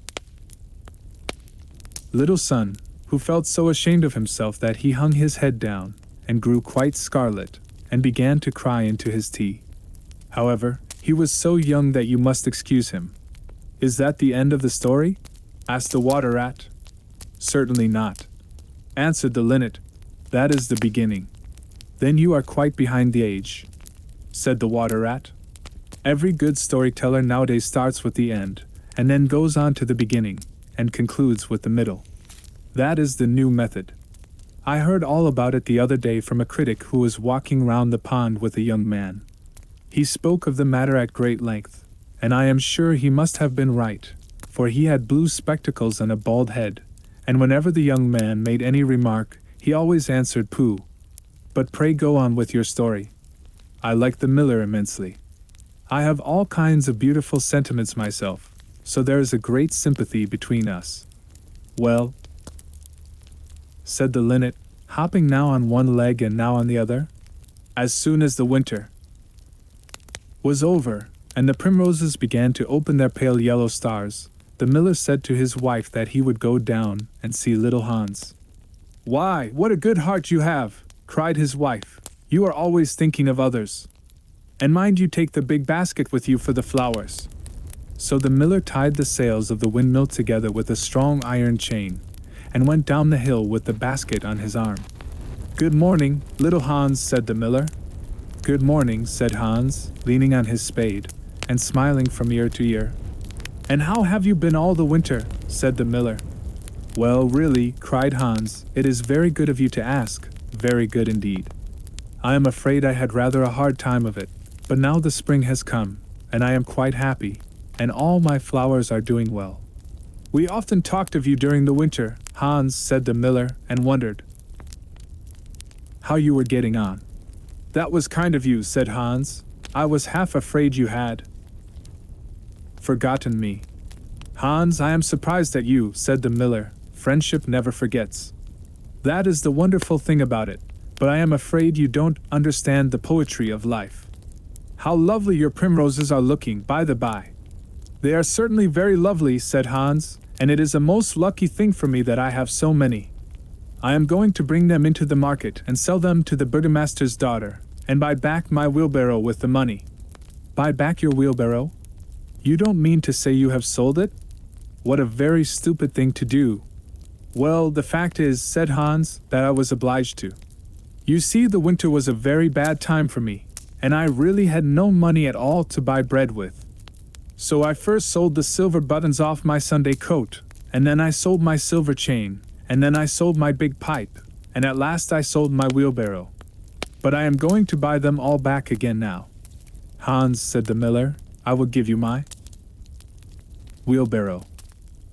little son, who felt so ashamed of himself that he hung his head down, and grew quite scarlet, and began to cry into his tea. However, he was so young that you must excuse him. "Is that the end of the story?" asked the water rat. "Certainly not," answered the linnet. "That is the beginning." "Then you are quite behind the age," said the water rat. "Every good storyteller nowadays starts with the end, and then goes on to the beginning, and concludes with the middle. That is the new method. I heard all about it the other day from a critic who was walking round the pond with a young man. He spoke of the matter at great length, and I am sure he must have been right, for he had blue spectacles and a bald head, and whenever the young man made any remark, he always answered pooh. But pray go on with your story. I like the miller immensely. I have all kinds of beautiful sentiments myself, so there is a great sympathy between us." "Well," said the linnet, hopping now on one leg and now on the other, "as soon as the winter was over, and the primroses began to open their pale yellow stars, the miller said to his wife that he would go down and see little Hans. "Why, what a good heart you have!" cried his wife. "You are always thinking of others. And mind you take the big basket with you for the flowers." So the miller tied the sails of the windmill together with a strong iron chain, and went down the hill with the basket on his arm. "Good morning, little Hans," said the miller. "Good morning," said Hans, leaning on his spade, and smiling from ear to ear. "And how have you been all the winter?" said the miller. "Well, really," cried Hans, "it is very good of you to ask, very good indeed. I am afraid I had rather a hard time of it, but now the spring has come, and I am quite happy, and all my flowers are doing well." "We often talked of you during the winter," Hans, said the miller, and wondered how you were getting on. "That was kind of you," said Hans. "I was half afraid you had forgotten me." "Hans, I am surprised at you," said the miller. "Friendship never forgets. That is the wonderful thing about it, but I am afraid you don't understand the poetry of life. How lovely your primroses are looking, by the by." "They are certainly very lovely," said Hans, "and it is a most lucky thing for me that I have so many. I am going to bring them into the market and sell them to the burgomaster's daughter, and buy back my wheelbarrow with the money." "Buy back your wheelbarrow? You don't mean to say you have sold it? What a very stupid thing to do." "Well, the fact is," said Hans, "that I was obliged to. You see, the winter was a very bad time for me, and I really had no money at all to buy bread with. So I first sold the silver buttons off my Sunday coat, and then I sold my silver chain, and then I sold my big pipe, and at last I sold my wheelbarrow. But I am going to buy them all back again now." "Hans," said the miller, "I will give you my wheelbarrow.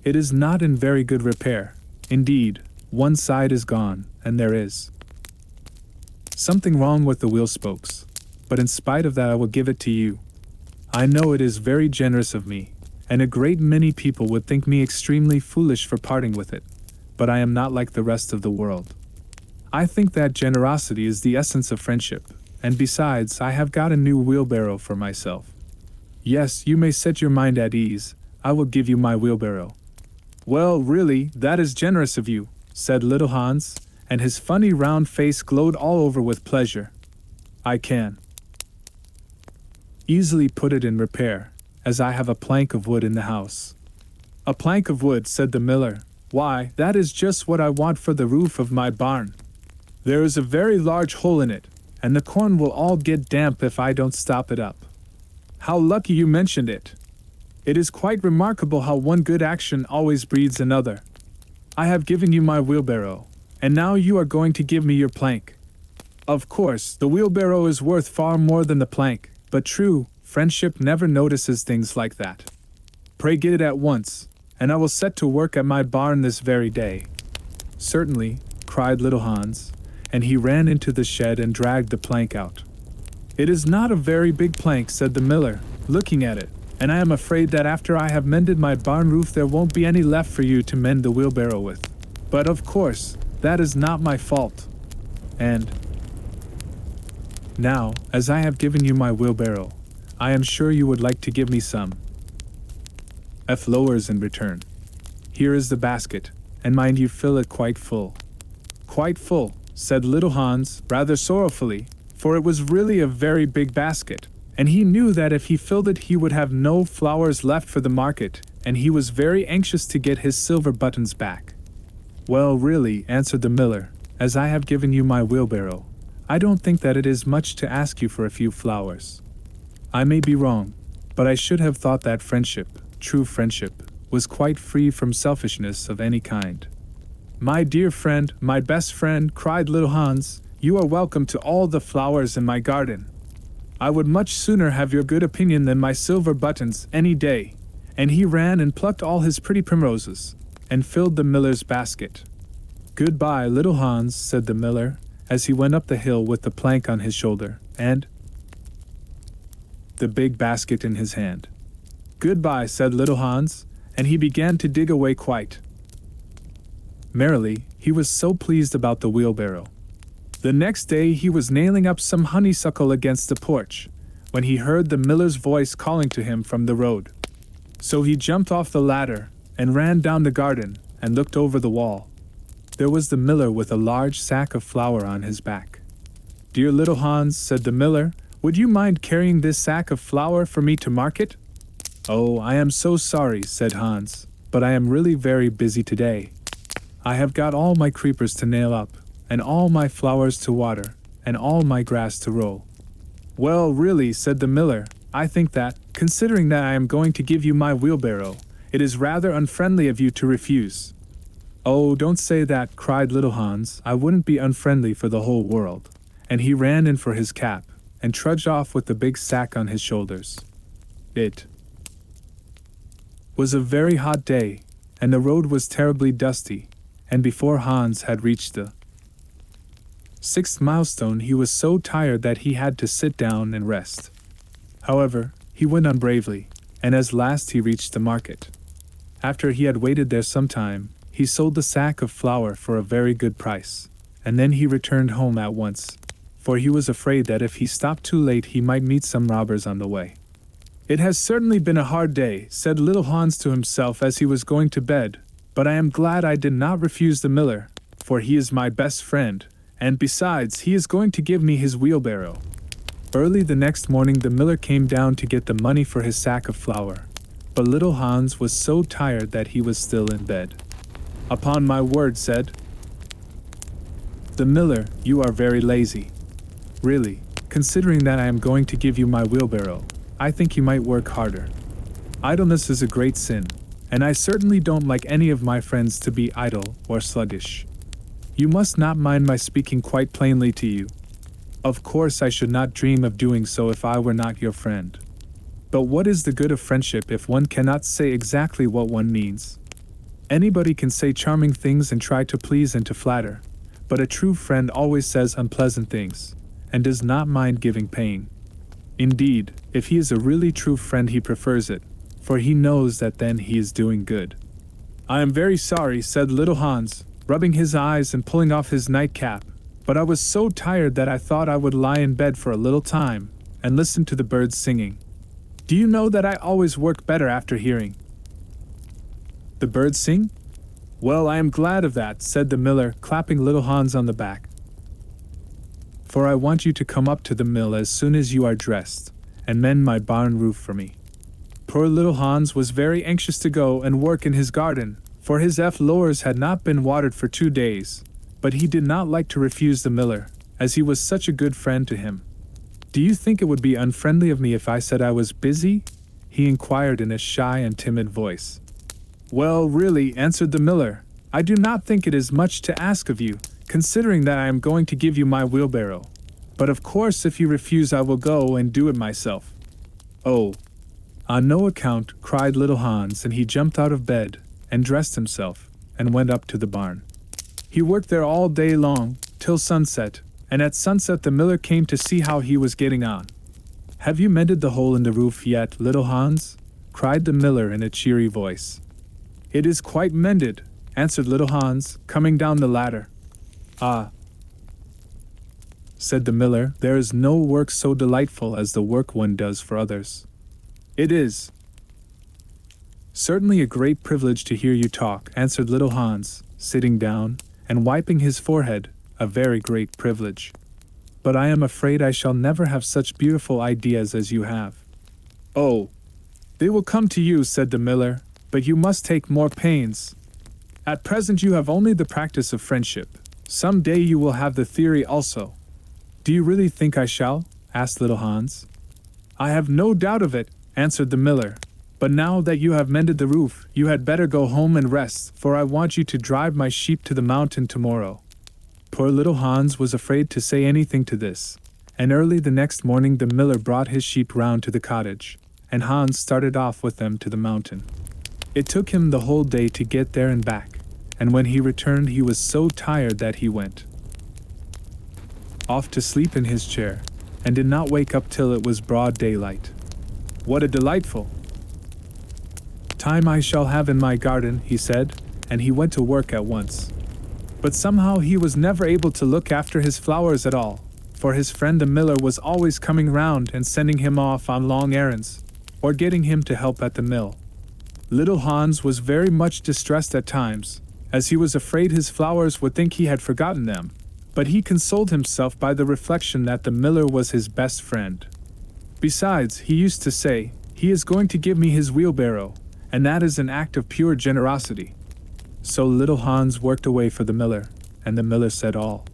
It is not in very good repair. Indeed, one side is gone, and there is something wrong with the wheel spokes. But in spite of that I will give it to you. I know it is very generous of me, and a great many people would think me extremely foolish for parting with it, but I am not like the rest of the world. I think that generosity is the essence of friendship, and besides, I have got a new wheelbarrow for myself. Yes, you may set your mind at ease, I will give you my wheelbarrow. Well, really, that is generous of you, said little Hans, and his funny round face glowed all over with pleasure. I can easily put it in repair, as I have a plank of wood in the house. A plank of wood, said the miller. Why, that is just what I want for the roof of my barn. There is a very large hole in it, and the corn will all get damp if I don't stop it up. How lucky you mentioned it. It is quite remarkable how one good action always breeds another. I have given you my wheelbarrow, and now you are going to give me your plank. Of course, the wheelbarrow is worth far more than the plank, but true, friendship never notices things like that. Pray get it at once, and I will set to work at my barn this very day. Certainly, cried little Hans, and he ran into the shed and dragged the plank out. It is not a very big plank, said the miller, looking at it, and I am afraid that after I have mended my barn roof there won't be any left for you to mend the wheelbarrow with. But of course, that is not my fault. And now, as I have given you my wheelbarrow, I am sure you would like to give me some flowers in return. Here is the basket, and mind you fill it quite full. Quite full, said little Hans, rather sorrowfully, for it was really a very big basket, and he knew that if he filled it he would have no flowers left for the market, and he was very anxious to get his silver buttons back. Well, really, answered the miller, as I have given you my wheelbarrow, I don't think that it is much to ask you for a few flowers. I may be wrong, but I should have thought that friendship, true friendship, was quite free from selfishness of any kind. My dear friend, my best friend, cried little Hans, you are welcome to all the flowers in my garden. I would much sooner have your good opinion than my silver buttons any day. And he ran and plucked all his pretty primroses, and filled the miller's basket. Goodbye, little Hans, said the miller, as he went up the hill with the plank on his shoulder, and the big basket in his hand. Goodbye, said little Hans, and he began to dig away quite merrily. He was so pleased about the wheelbarrow. The next day he was nailing up some honeysuckle against the porch, when he heard the miller's voice calling to him from the road. So he jumped off the ladder, and ran down the garden, and looked over the wall. There was the miller with a large sack of flour on his back. Dear little Hans, said the miller, would you mind carrying this sack of flour for me to market? Oh, I am so sorry, said Hans, but I am really very busy today. I have got all my creepers to nail up, and all my flowers to water, and all my grass to roll. Well, really, said the miller, I think that, considering that I am going to give you my wheelbarrow, it is rather unfriendly of you to refuse. Oh, don't say that, cried little Hans, I wouldn't be unfriendly for the whole world. And he ran in for his cap, and trudged off with the big sack on his shoulders. It was a very hot day, and the road was terribly dusty, and before Hans had reached the 6th milestone he was so tired that he had to sit down and rest. However, he went on bravely, and at last he reached the market. After he had waited there some time, he sold the sack of flour for a very good price, and then he returned home at once, for he was afraid that if he stopped too late he might meet some robbers on the way. It has certainly been a hard day, said little Hans to himself as he was going to bed, but I am glad I did not refuse the miller, for he is my best friend, and besides, he is going to give me his wheelbarrow. Early the next morning the miller came down to get the money for his sack of flour, but little Hans was so tired that he was still in bed. Upon my word, said the miller, you are very lazy. Really, considering that I am going to give you my wheelbarrow, I think you might work harder. Idleness is a great sin, and I certainly don't like any of my friends to be idle or sluggish. You must not mind my speaking quite plainly to you. Of course I should not dream of doing so if I were not your friend. But what is the good of friendship if one cannot say exactly what one means? Anybody can say charming things and try to please and to flatter, but a true friend always says unpleasant things, and does not mind giving pain. Indeed, if he is a really true friend he prefers it, for he knows that then he is doing good. I am very sorry, said little Hans, rubbing his eyes and pulling off his nightcap, but I was so tired that I thought I would lie in bed for a little time and listen to the birds singing. Do you know that I always work better after hearing the birds sing? Well, I am glad of that, said the miller, clapping little Hans on the back. For I want you to come up to the mill as soon as you are dressed, and mend my barn roof for me. Poor little Hans was very anxious to go and work in his garden, for his flowers had not been watered for 2 days, but he did not like to refuse the miller, as he was such a good friend to him. Do you think it would be unfriendly of me if I said I was busy? He inquired in a shy and timid voice. Well, really, answered the miller, I do not think it is much to ask of you, considering that I am going to give you my wheelbarrow. But of course, if you refuse, I will go and do it myself. Oh, on no account, cried little Hans, and he jumped out of bed and dressed himself and went up to the barn. He worked there all day long, till sunset, and at sunset the miller came to see how he was getting on. Have you mended the hole in the roof yet, little Hans? Cried the miller in a cheery voice. It is quite mended, answered little Hans, coming down the ladder. Ah, said the miller, there is no work so delightful as the work one does for others. It is certainly a great privilege to hear you talk, answered little Hans, sitting down and wiping his forehead, a very great privilege. But I am afraid I shall never have such beautiful ideas as you have. Oh, they will come to you, said the miller, but you must take more pains. At present you have only the practice of friendship. Some day you will have the theory also. Do you really think I shall? Asked little Hans. I have no doubt of it, answered the miller. But now that you have mended the roof, you had better go home and rest, for I want you to drive my sheep to the mountain tomorrow. Poor little Hans was afraid to say anything to this, and early the next morning the miller brought his sheep round to the cottage, and Hans started off with them to the mountain. It took him the whole day to get there and back, and when he returned he was so tired that he went off to sleep in his chair, and did not wake up till it was broad daylight. What a delightful time I shall have in my garden, he said, and he went to work at once. But somehow he was never able to look after his flowers at all, for his friend the miller was always coming round and sending him off on long errands, or getting him to help at the mill. Little Hans was very much distressed at times, as he was afraid his flowers would think he had forgotten them, but he consoled himself by the reflection that the miller was his best friend. Besides, he used to say, he is going to give me his wheelbarrow, and that is an act of pure generosity. So little Hans worked away for the miller, and the miller said all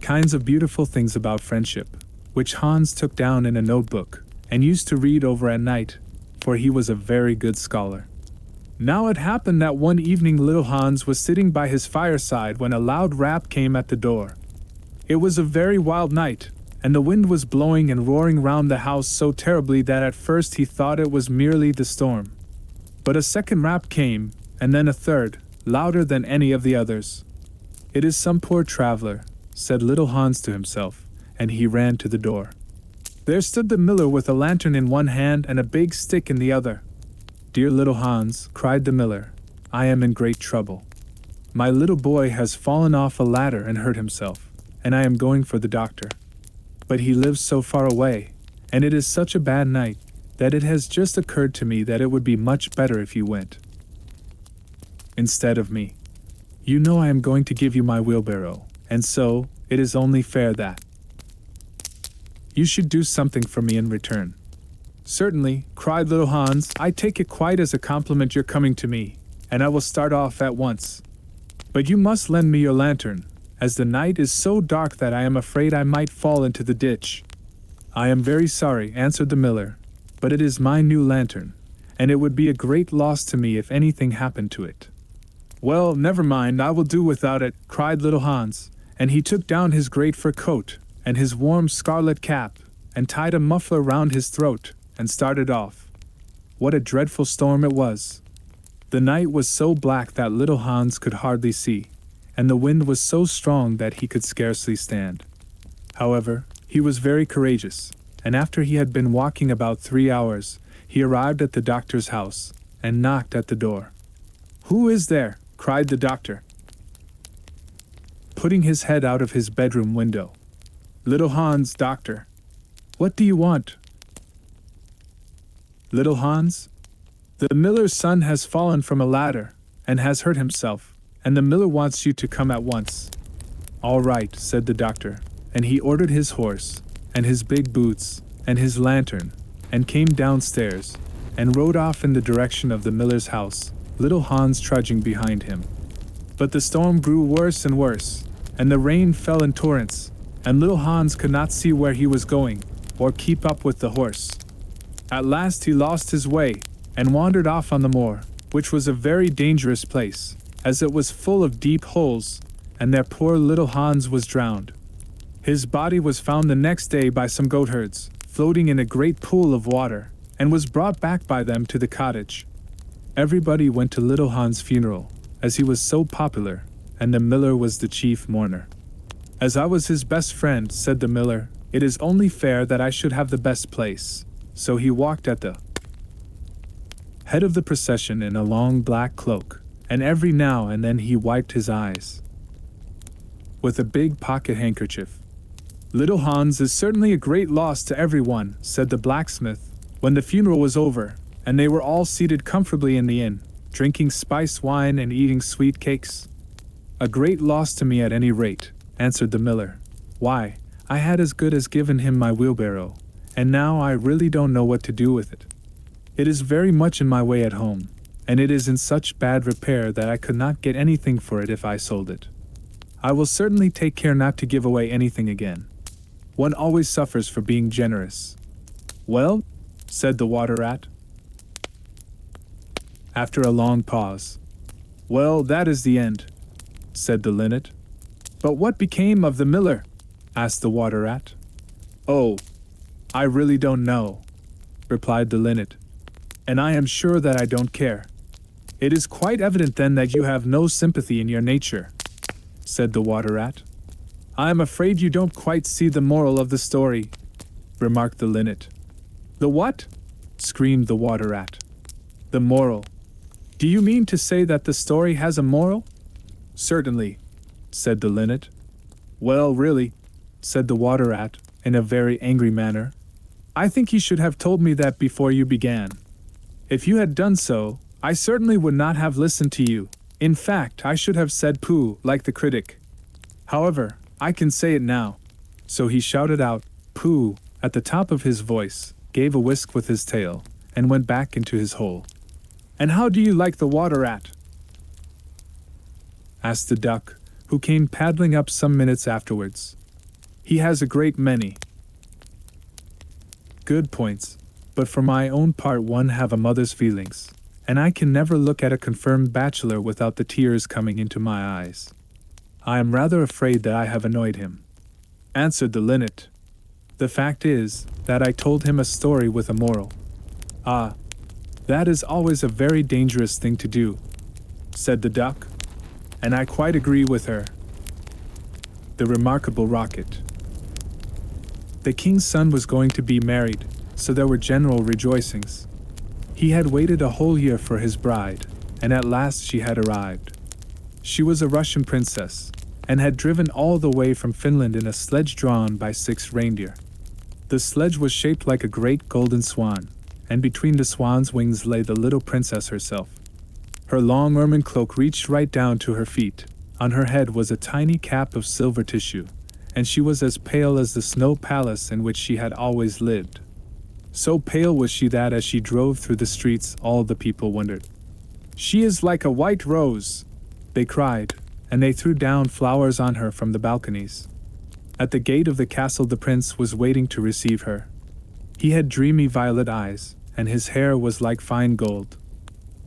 kinds of beautiful things about friendship, which Hans took down in a notebook, and used to read over at night, for he was a very good scholar. Now it happened that one evening little Hans was sitting by his fireside when a loud rap came at the door. It was a very wild night, and the wind was blowing and roaring round the house so terribly that at first he thought it was merely the storm. But a second rap came, and then a third, louder than any of the others. It is some poor traveler, said little Hans to himself, and he ran to the door. There stood the miller with a lantern in one hand and a big stick in the other. Dear little Hans, cried the miller, I am in great trouble. My little boy has fallen off a ladder and hurt himself, and I am going for the doctor. But he lives so far away, and it is such a bad night, that it has just occurred to me that it would be much better if you went instead of me. You know I am going to give you my wheelbarrow, and so, it is only fair that you should do something for me in return. Certainly, cried little Hans, I take it quite as a compliment your coming to me, and I will start off at once. But you must lend me your lantern, as the night is so dark that I am afraid I might fall into the ditch. I am very sorry, answered the miller, but it is my new lantern, and it would be a great loss to me if anything happened to it. Well, never mind, I will do without it, cried little Hans, and he took down his great fur coat, and his warm scarlet cap, and tied a muffler round his throat, and started off. What a dreadful storm it was! The night was so black that little Hans could hardly see, and the wind was so strong that he could scarcely stand. However, he was very courageous, and after he had been walking about 3 hours, he arrived at the doctor's house, and knocked at the door. Who is there? Cried the doctor. putting his head out of his bedroom window. "Little Hans, doctor. What do you want?" "Little Hans? The miller's son has fallen from a ladder and has hurt himself, and the miller wants you to come at once." "All right," said the doctor, and he ordered his horse, and his big boots, and his lantern, and came downstairs, and rode off in the direction of the miller's house, little Hans trudging behind him. But the storm grew worse and worse, and the rain fell in torrents, and little Hans could not see where he was going, or keep up with the horse. At last he lost his way, and wandered off on the moor, which was a very dangerous place, as it was full of deep holes, and there poor little Hans was drowned. His body was found the next day by some goatherds, floating in a great pool of water, and was brought back by them to the cottage. Everybody went to little Hans' funeral, as he was so popular, and the miller was the chief mourner. "As I was his best friend," said the miller, "it is only fair that I should have the best place." So he walked at the head of the procession in a long black cloak, and every now and then he wiped his eyes with a big pocket handkerchief. "Little Hans is certainly a great loss to everyone," said the blacksmith, when the funeral was over, and they were all seated comfortably in the inn, drinking spiced wine and eating sweet cakes. "A great loss to me at any rate," answered the miller. "Why, I had as good as given him my wheelbarrow, and now I really don't know what to do with it. It is very much in my way at home, and it is in such bad repair that I could not get anything for it if I sold it. I will certainly take care not to give away anything again. One always suffers for being generous." "Well?" said the water rat, after a long pause. "Well, that is the end," said the linnet. "But what became of the miller?" asked the water rat. "Oh, I really don't know," replied the linnet, "and I am sure that I don't care." "It is quite evident then that you have no sympathy in your nature," said the water rat. "I am afraid you don't quite see the moral of the story," remarked the linnet. "The what?" screamed the water rat. "The moral. Do you mean to say that the story has a moral?" "Certainly," said the linnet. "Well, really," said the water rat, in a very angry manner, "I think you should have told me that before you began. If you had done so, I certainly would not have listened to you. In fact, I should have said pooh, like the critic. However, I can say it now." So he shouted out, "Pooh," at the top of his voice, gave a whisk with his tail, and went back into his hole. "And how do you like the water rat?" asked the duck, who came paddling up some minutes afterwards. "He has a great many good points, but for my own part one have a mother's feelings, and I can never look at a confirmed bachelor without the tears coming into my eyes. I am rather afraid that I have annoyed him," answered the linnet. "The fact is, that I told him a story with a moral." "Ah, that is always a very dangerous thing to do," said the duck, "and I quite agree with her." The remarkable rocket. The king's son was going to be married, so there were general rejoicings. He had waited a whole year for his bride, and at last she had arrived. She was a Russian princess, and had driven all the way from Finland in a sledge drawn by 6 reindeer. The sledge was shaped like a great golden swan, and between the swan's wings lay the little princess herself. Her long ermine cloak reached right down to her feet. On her head was a tiny cap of silver tissue, and she was as pale as the snow palace in which she had always lived. So pale was she that as she drove through the streets all the people wondered. "She is like a white rose," they cried, and they threw down flowers on her from the balconies. At the gate of the castle the prince was waiting to receive her. He had dreamy violet eyes, and his hair was like fine gold.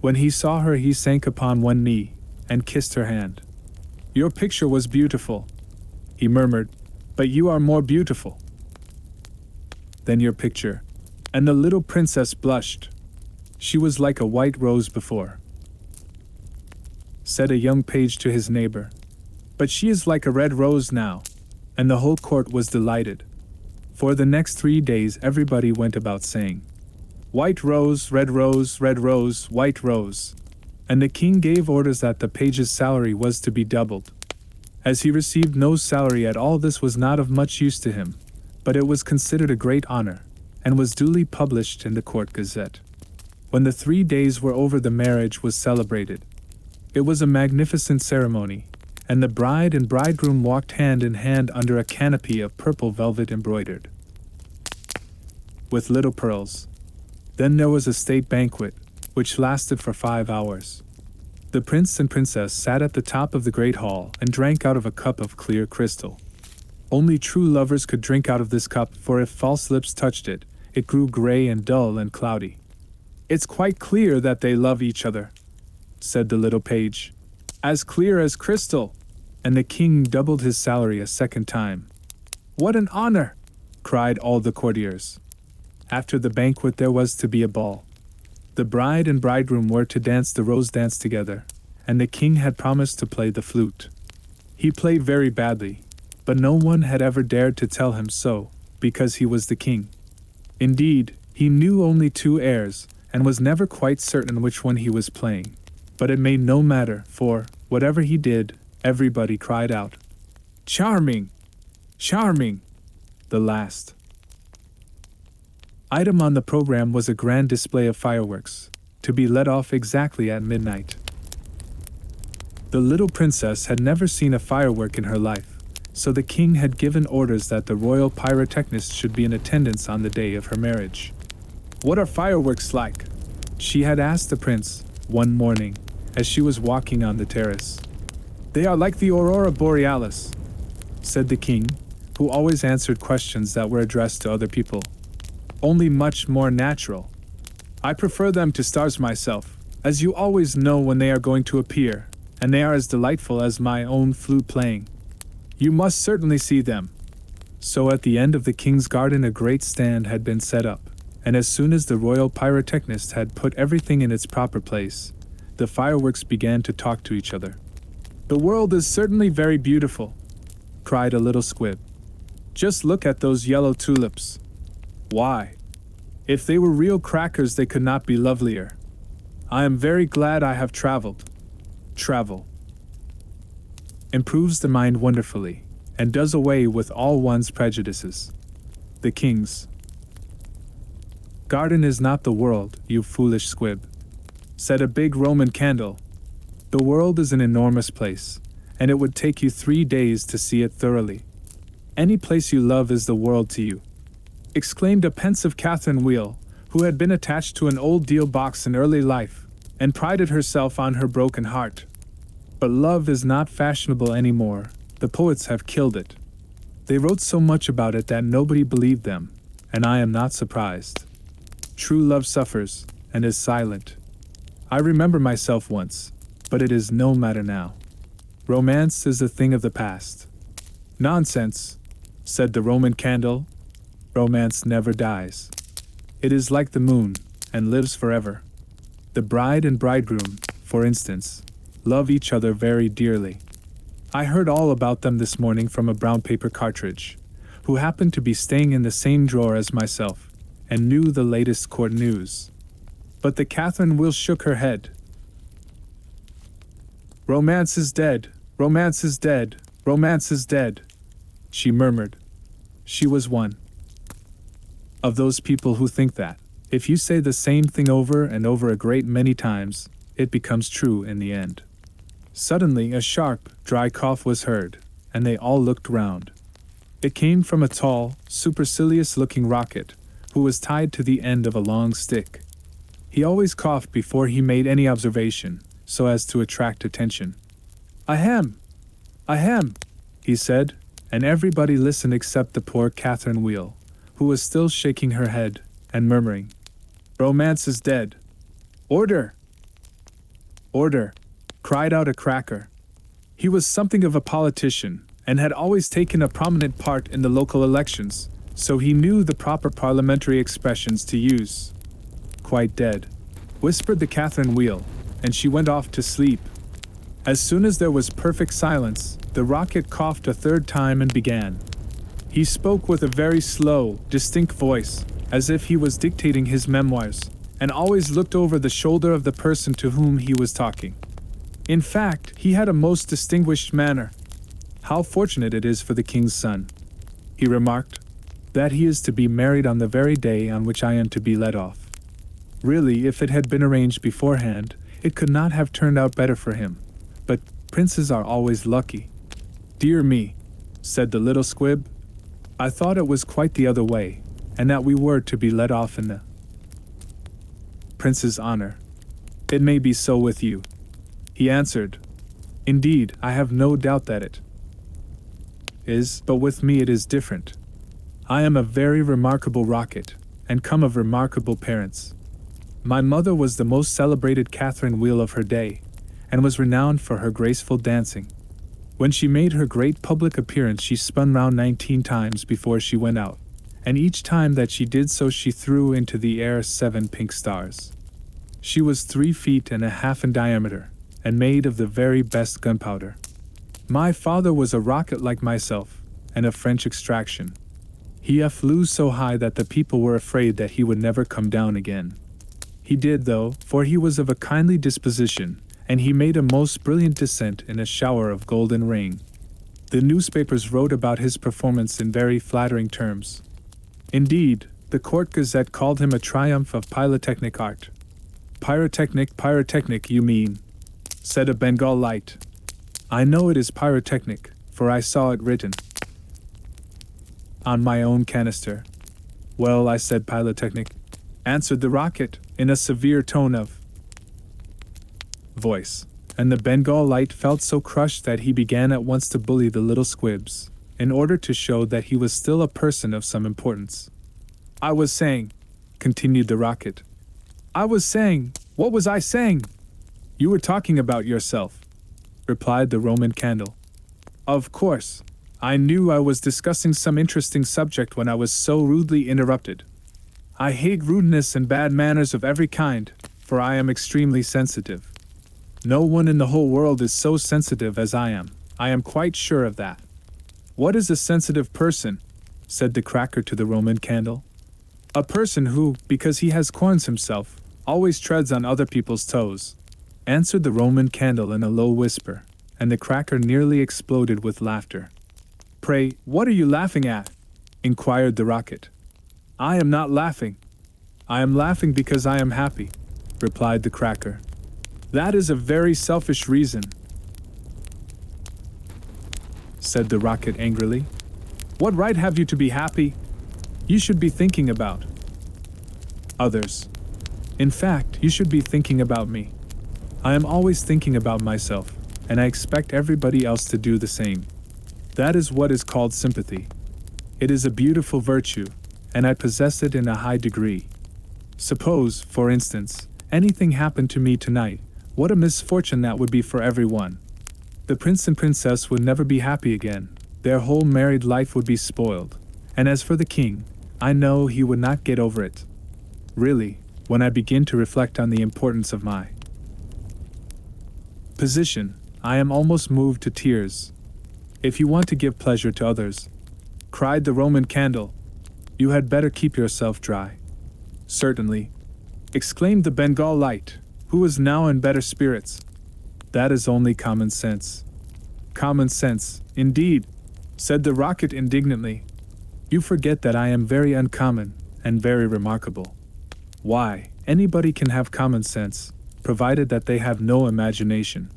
When he saw her he sank upon one knee, and kissed her hand. "Your picture was beautiful," he murmured, "but you are more beautiful than your picture." And the little princess blushed. She was like a white rose before, said a young page to his neighbor, "but she is like a red rose now." And the whole court was delighted. For the next 3 days everybody went about saying, "White rose, red rose, red rose, white rose." And the king gave orders that the page's salary was to be doubled. As he received no salary at all, this was not of much use to him, but it was considered a great honor, and was duly published in the court gazette. When the 3 days were over, the marriage was celebrated. It was a magnificent ceremony, and the bride and bridegroom walked hand in hand under a canopy of purple velvet embroidered with little pearls. Then there was a state banquet, which lasted for 5 hours. The prince and princess sat at the top of the great hall and drank out of a cup of clear crystal. Only true lovers could drink out of this cup, for if false lips touched it, it grew gray and dull and cloudy. "It's quite clear that they love each other," said the little page. "As clear as crystal." And the king doubled his salary a second time. "What an honor!" cried all the courtiers. After the banquet there was to be a ball. The bride and bridegroom were to dance the rose dance together, and the king had promised to play the flute. He played very badly, but no one had ever dared to tell him so, because he was the king. Indeed, he knew only 2 airs, and was never quite certain which one he was playing. But it made no matter, for, whatever he did, everybody cried out, "Charming! Charming!" The last item on the program was a grand display of fireworks, to be let off exactly at midnight. The little princess had never seen a firework in her life, so the king had given orders that the royal pyrotechnist should be in attendance on the day of her marriage. "What are fireworks like?" she had asked the prince, one morning, as she was walking on the terrace. "They are like the aurora borealis," said the king, who always answered questions that were addressed to other people. "Only much more natural. I prefer them to stars myself, as you always know when they are going to appear, and they are as delightful as my own flute playing. You must certainly see them." So at the end of the king's garden a great stand had been set up, and as soon as the royal pyrotechnist had put everything in its proper place, the fireworks began to talk to each other. "The world is certainly very beautiful," cried a little squib. "Just look at those yellow tulips. Why, if they were real crackers they could not be lovelier. I am very glad I have traveled. Travel improves the mind wonderfully, and does away with all one's prejudices. The king's garden is not the world, you foolish squib," said a big Roman candle. "The world is an enormous place, and it would take you 3 days to see it thoroughly. Any place you love is the world to you," exclaimed a pensive Catherine Wheel, who had been attached to an old deal box in early life, and prided herself on her broken heart. But love is not fashionable anymore, the poets have killed it. They wrote so much about it that nobody believed them, and I am not surprised. True love suffers, and is silent. I remember myself once, but it is no matter now. Romance is a thing of the past. "Nonsense," said the Roman candle. "Romance never dies. It is like the moon, and lives forever. The bride and bridegroom, for instance, love each other very dearly. I heard all about them this morning from a brown paper cartridge, who happened to be staying in the same drawer as myself, and knew the latest court news." But the Catherine Wheel shook her head. "Romance is dead, romance is dead, romance is dead," she murmured. She was one of those people who think that, if you say the same thing over and over a great many times, it becomes true in the end. Suddenly a sharp, dry cough was heard, and they all looked round. It came from a tall, supercilious-looking rocket, who was tied to the end of a long stick. He always coughed before he made any observation, so as to attract attention. Ahem! Ahem! He said, and everybody listened except the poor Catherine Wheel, who was still shaking her head, and murmuring, "Romance is dead. Order! Order!" cried out a cracker. He was something of a politician, and had always taken a prominent part in the local elections, so he knew the proper parliamentary expressions to use. "Quite dead," whispered the Catherine Wheel, and she went off to sleep. As soon as there was perfect silence, the rocket coughed a third time and began. He spoke with a very slow, distinct voice, as if he was dictating his memoirs, and always looked over the shoulder of the person to whom he was talking. In fact, he had a most distinguished manner. How fortunate it is for the king's son, he remarked, that he is to be married on the very day on which I am to be let off. Really, if it had been arranged beforehand, it could not have turned out better for him. But princes are always lucky. Dear me, said the little squib. I thought it was quite the other way, and that we were to be let off in the prince's honor. It may be so with you, he answered. Indeed, I have no doubt that it is, but with me it is different. I am a very remarkable rocket, and come of remarkable parents. My mother was the most celebrated Catherine Wheel of her day, and was renowned for her graceful dancing. When she made her great public appearance, she spun round 19 times before she went out, and each time that she did so she threw into the air 7 pink stars. She was 3 feet and a half in diameter, and made of the very best gunpowder. My father was a rocket like myself, and of French extraction. He flew so high that the people were afraid that he would never come down again. He did though, for he was of a kindly disposition, and he made a most brilliant descent in a shower of golden rain. The newspapers wrote about his performance in very flattering terms. Indeed, the Court Gazette called him a triumph of pyrotechnic art. Pyrotechnic, you mean, said a Bengal light. I know it is pyrotechnic, for I saw it written on my own canister. Well, I said pyrotechnic, answered the rocket, in a severe tone of voice, and the Bengal light felt so crushed that he began at once to bully the little squibs, in order to show that he was still a person of some importance. I was saying, continued the rocket. What was I saying? You were talking about yourself, replied the Roman candle. Of course, I knew I was discussing some interesting subject when I was so rudely interrupted. I hate rudeness and bad manners of every kind, for I am extremely sensitive. No one in the whole world is so sensitive as I am quite sure of that. What is a sensitive person? Said the cracker to the Roman candle. A person who, because he has corns himself, always treads on other people's toes, answered the Roman candle in a low whisper, and the cracker nearly exploded with laughter. Pray, what are you laughing at? Inquired the rocket. I am not laughing. I am laughing because I am happy, replied the cracker. That is a very selfish reason, said the rocket angrily. What right have you to be happy? You should be thinking about others. In fact, you should be thinking about me. I am always thinking about myself, and I expect everybody else to do the same. That is what is called sympathy. It is a beautiful virtue, and I possess it in a high degree. Suppose, for instance, anything happened to me tonight, what a misfortune that would be for everyone. The prince and princess would never be happy again, their whole married life would be spoiled, and as for the king, I know he would not get over it. Really, when I begin to reflect on the importance of my position, I am almost moved to tears. If you want to give pleasure to others, cried the Roman candle, you had better keep yourself dry. Certainly, exclaimed the Bengal light, who was now in better spirits. That is only common sense. Common sense, indeed, said the rocket indignantly. You forget that I am very uncommon and very remarkable. Why, anybody can have common sense, provided that they have no imagination.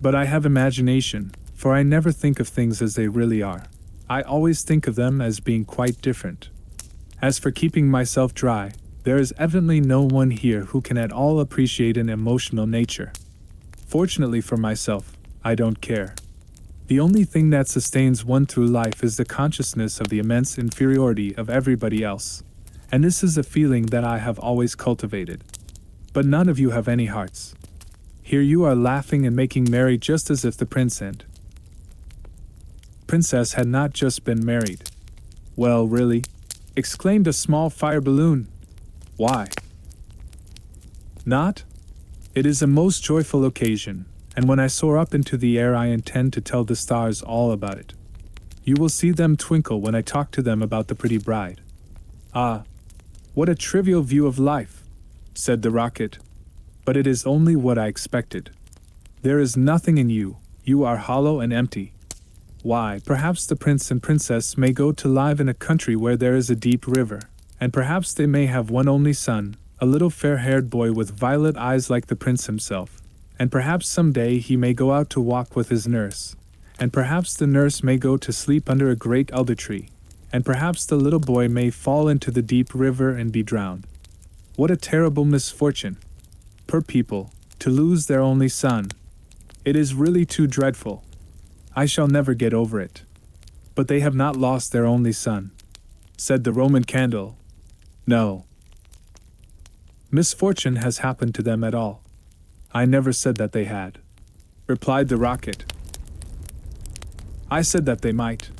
But I have imagination, for I never think of things as they really are. I always think of them as being quite different. As for keeping myself dry, there is evidently no one here who can at all appreciate an emotional nature. Fortunately for myself, I don't care. The only thing that sustains one through life is the consciousness of the immense inferiority of everybody else, and this is a feeling that I have always cultivated. But none of you have any hearts. Here you are laughing and making merry just as if the prince and princess had not just been married. Well, really? Exclaimed a small fire balloon. Why not? It is a most joyful occasion, and when I soar up into the air I intend to tell the stars all about it. You will see them twinkle when I talk to them about the pretty bride. Ah, what a trivial view of life, said the rocket. But it is only what I expected. There is nothing in you, you are hollow and empty. Why, perhaps the prince and princess may go to live in a country where there is a deep river, and perhaps they may have one only son, a little fair-haired boy with violet eyes like the prince himself, and perhaps someday he may go out to walk with his nurse, and perhaps the nurse may go to sleep under a great elder tree, and perhaps the little boy may fall into the deep river and be drowned. What a terrible misfortune! Poor people, to lose their only son. It is really too dreadful. I shall never get over it. But they have not lost their only son, said the Roman candle. No. Misfortune has happened to them at all. I never said that they had, replied the rocket. I said that they might.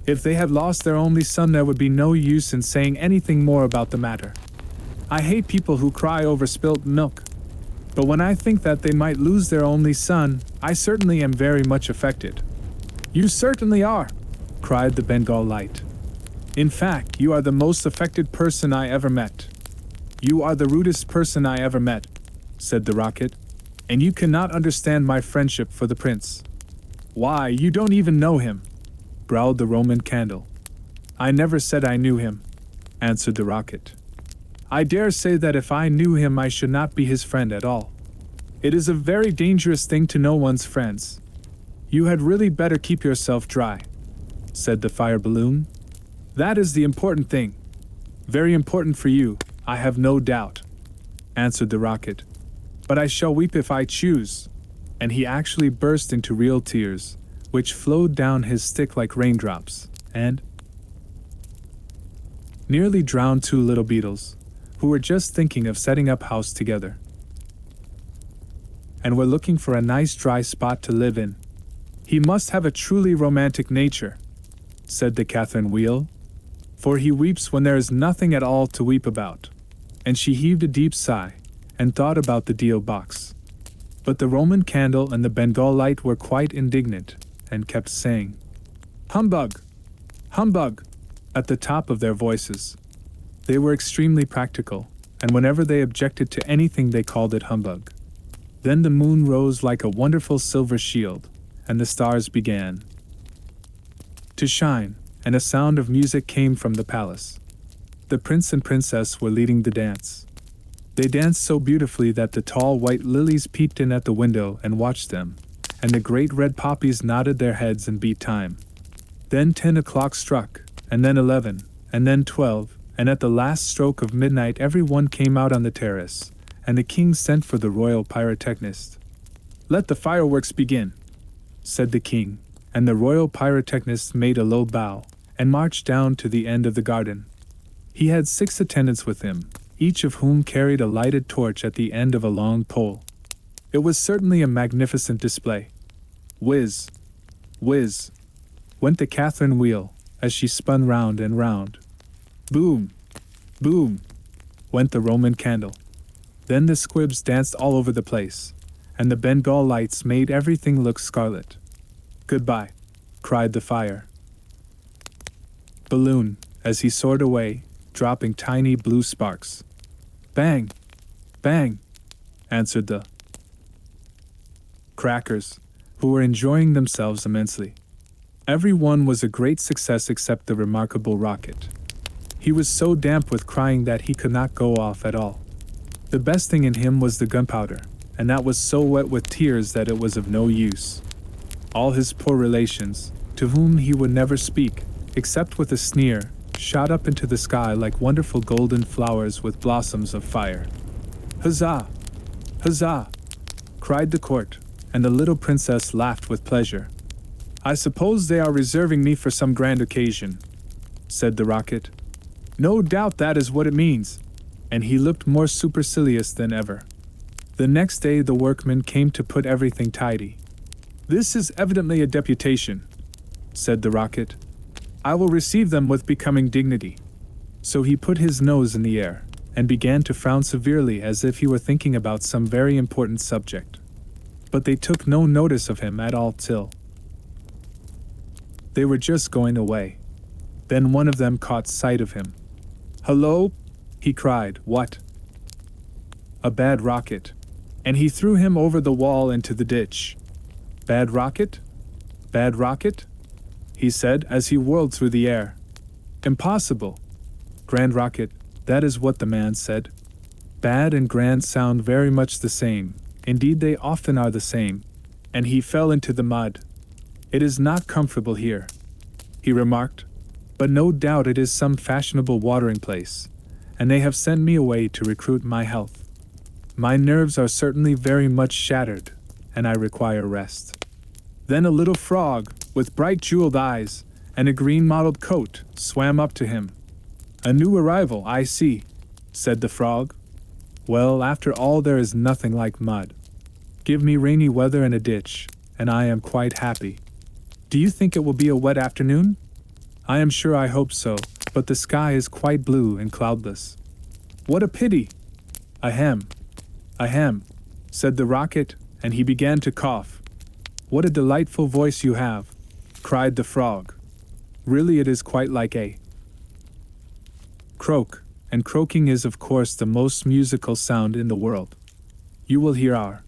If they had lost their only son, there would be no use in saying anything more about the matter. I hate people who cry over spilt milk. But when I think that they might lose their only son, I certainly am very much affected. You certainly are, cried the Bengal light. In fact, you are the most affected person I ever met. You are the rudest person I ever met, said the rocket, and you cannot understand my friendship for the prince. Why, you don't even know him, growled the Roman candle. I never said I knew him, answered the rocket. I dare say that if I knew him, I should not be his friend at all. It is a very dangerous thing to know one's friends. You had really better keep yourself dry, said the fire balloon. That is the important thing. Very important for you, I have no doubt, answered the rocket. But I shall weep if I choose. And he actually burst into real tears, which flowed down his stick like raindrops, and nearly drowned two little beetles, who were just thinking of setting up house together, and were looking for a nice dry spot to live in. He must have a truly romantic nature, said the Catherine Wheel, for he weeps when there is nothing at all to weep about. And she heaved a deep sigh, and thought about the deal box. But the Roman candle and the Bengal light were quite indignant, and kept saying, "Humbug! Humbug!" at the top of their voices. They were extremely practical, and whenever they objected to anything they called it humbug. Then the moon rose like a wonderful silver shield, and the stars began to shine, and a sound of music came from the palace. The prince and princess were leading the dance. They danced so beautifully that the tall white lilies peeped in at the window and watched them, and the great red poppies nodded their heads and beat time. Then 10 o'clock struck, and then 11, and then 12, and at the last stroke of midnight everyone came out on the terrace, and the king sent for the royal pyrotechnist. "Let the fireworks begin," said the king, and the royal pyrotechnist made a low bow, and marched down to the end of the garden. He had 6 attendants with him, each of whom carried a lighted torch at the end of a long pole. It was certainly a magnificent display. Whiz, whiz, went the Catherine wheel, as she spun round and round. Boom, boom, went the Roman candle. Then the squibs danced all over the place, and the Bengal lights made everything look scarlet. "Goodbye," cried the fire balloon, as he soared away, dropping tiny blue sparks. "Bang, bang," answered the crackers, who were enjoying themselves immensely. Every one was a great success except the remarkable rocket. He was so damp with crying that he could not go off at all. The best thing in him was the gunpowder, and that was so wet with tears that it was of no use. All his poor relations, to whom he would never speak, except with a sneer, shot up into the sky like wonderful golden flowers with blossoms of fire. "Huzzah! Huzzah!" cried the court, and the little princess laughed with pleasure. "I suppose they are reserving me for some grand occasion," said the rocket. "No doubt that is what it means," and he looked more supercilious than ever. The next day the workmen came to put everything tidy. "This is evidently a deputation," said the rocket. "I will receive them with becoming dignity." So he put his nose in the air, and began to frown severely as if he were thinking about some very important subject. But they took no notice of him at all till they were just going away. Then one of them caught sight of him. "Hello!" he cried. "What?" "A bad rocket." And he threw him over the wall into the ditch. "Bad rocket? Bad rocket?" he said as he whirled through the air. Impossible. Grand Rocket, that is what the man said. Bad and grand sound very much the same, indeed they often are the same, and he fell into the mud. It is not comfortable here, he remarked, but no doubt it is some fashionable watering place, and they have sent me away to recruit my health. My nerves are certainly very much shattered, and I require rest. Then a little frog, with bright jeweled eyes, and a green mottled coat, swam up to him. A new arrival, I see, said the frog. Well, after all there is nothing like mud. Give me rainy weather and a ditch, and I am quite happy. Do you think it will be a wet afternoon? I am sure I hope so, but the sky is quite blue and cloudless. What a pity! Ahem, said the rocket, and he began to cough. What a delightful voice you have, cried the frog. Really it is quite like a croak, and croaking is of course the most musical sound in the world. You will hear our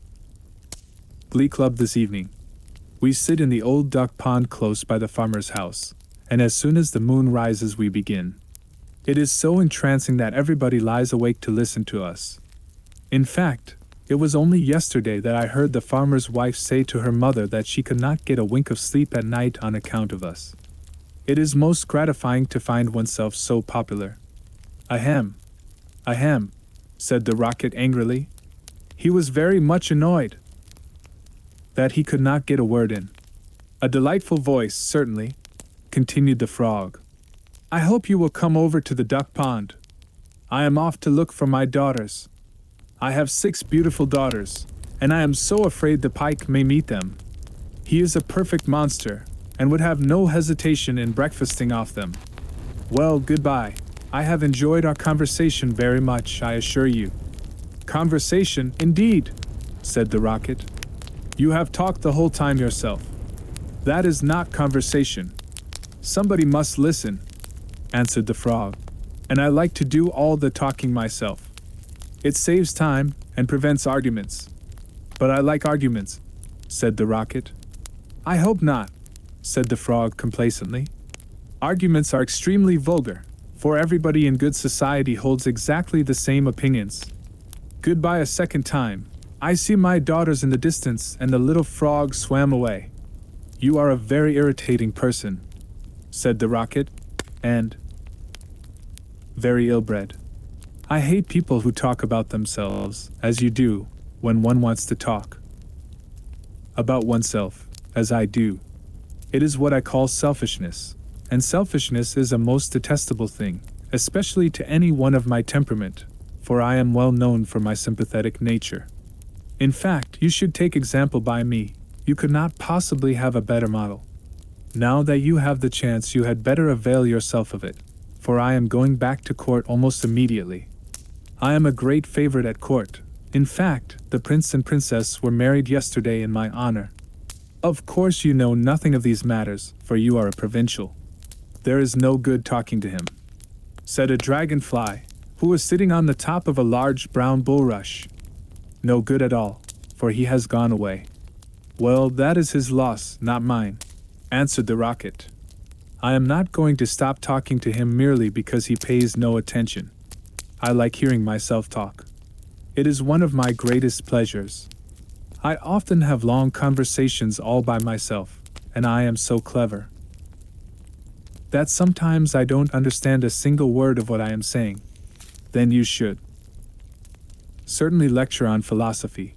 glee club this evening. We sit in the old duck pond close by the farmer's house, and as soon as the moon rises we begin. It is so entrancing that everybody lies awake to listen to us. In fact, it was only yesterday that I heard the farmer's wife say to her mother that she could not get a wink of sleep at night on account of us. It is most gratifying to find oneself so popular. Ahem, said the rocket angrily. He was very much annoyed that he could not get a word in. A delightful voice, certainly, continued the frog. I hope you will come over to the duck pond. I am off to look for my daughters. I have 6 beautiful daughters, and I am so afraid the pike may meet them. He is a perfect monster, and would have no hesitation in breakfasting off them. Well, goodbye. I have enjoyed our conversation very much, I assure you. Conversation, indeed, said the rocket. You have talked the whole time yourself. That is not conversation. Somebody must listen, answered the frog, and I like to do all the talking myself. It saves time and prevents arguments. But I like arguments, said the rocket. I hope not, said the frog complacently. Arguments are extremely vulgar, for everybody in good society holds exactly the same opinions. Goodbye a second time. I see my daughters in the distance, and the little frog swam away. You are a very irritating person, said the rocket, and very ill-bred. I hate people who talk about themselves, as you do, when one wants to talk about oneself, as I do. It is what I call selfishness, and selfishness is a most detestable thing, especially to any one of my temperament, for I am well known for my sympathetic nature. In fact, you should take example by me. You could not possibly have a better model. Now that you have the chance, you had better avail yourself of it, for I am going back to court almost immediately. I am a great favorite at court. In fact, the prince and princess were married yesterday in my honor. Of course you know nothing of these matters, for you are a provincial. There is no good talking to him, said a dragonfly, who was sitting on the top of a large brown bulrush. No good at all, for he has gone away. Well, that is his loss, not mine, answered the rocket. I am not going to stop talking to him merely because he pays no attention. I like hearing myself talk. It is one of my greatest pleasures. I often have long conversations all by myself, and I am so clever that sometimes I don't understand a single word of what I am saying. Then you should certainly lecture on philosophy,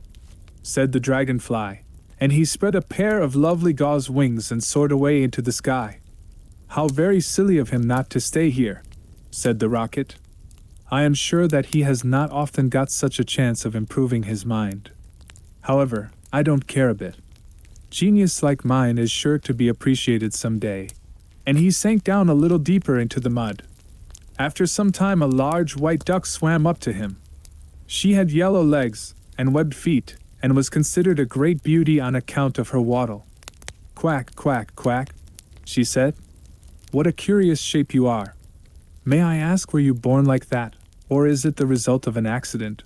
said the dragonfly, and he spread a pair of lovely gauze wings and soared away into the sky. How very silly of him not to stay here, said the rocket. I am sure that he has not often got such a chance of improving his mind. However, I don't care a bit. Genius like mine is sure to be appreciated some day. And he sank down a little deeper into the mud. After some time, a large white duck swam up to him. She had yellow legs and webbed feet, and was considered a great beauty on account of her waddle. Quack, quack, quack, she said. What a curious shape you are. May I ask, were you born like that, or is it the result of an accident?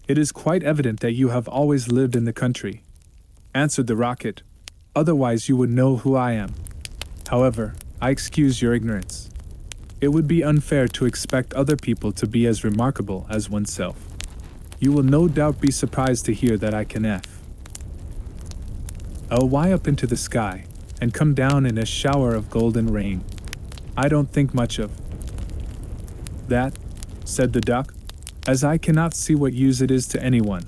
It is quite evident that you have always lived in the country, answered the rocket. Otherwise you would know who I am. However, I excuse your ignorance. It would be unfair to expect other people to be as remarkable as oneself. You will no doubt be surprised to hear that I can fly up into the sky and come down in a shower of golden rain. I don't think much of that, said the duck, as I cannot see what use it is to anyone.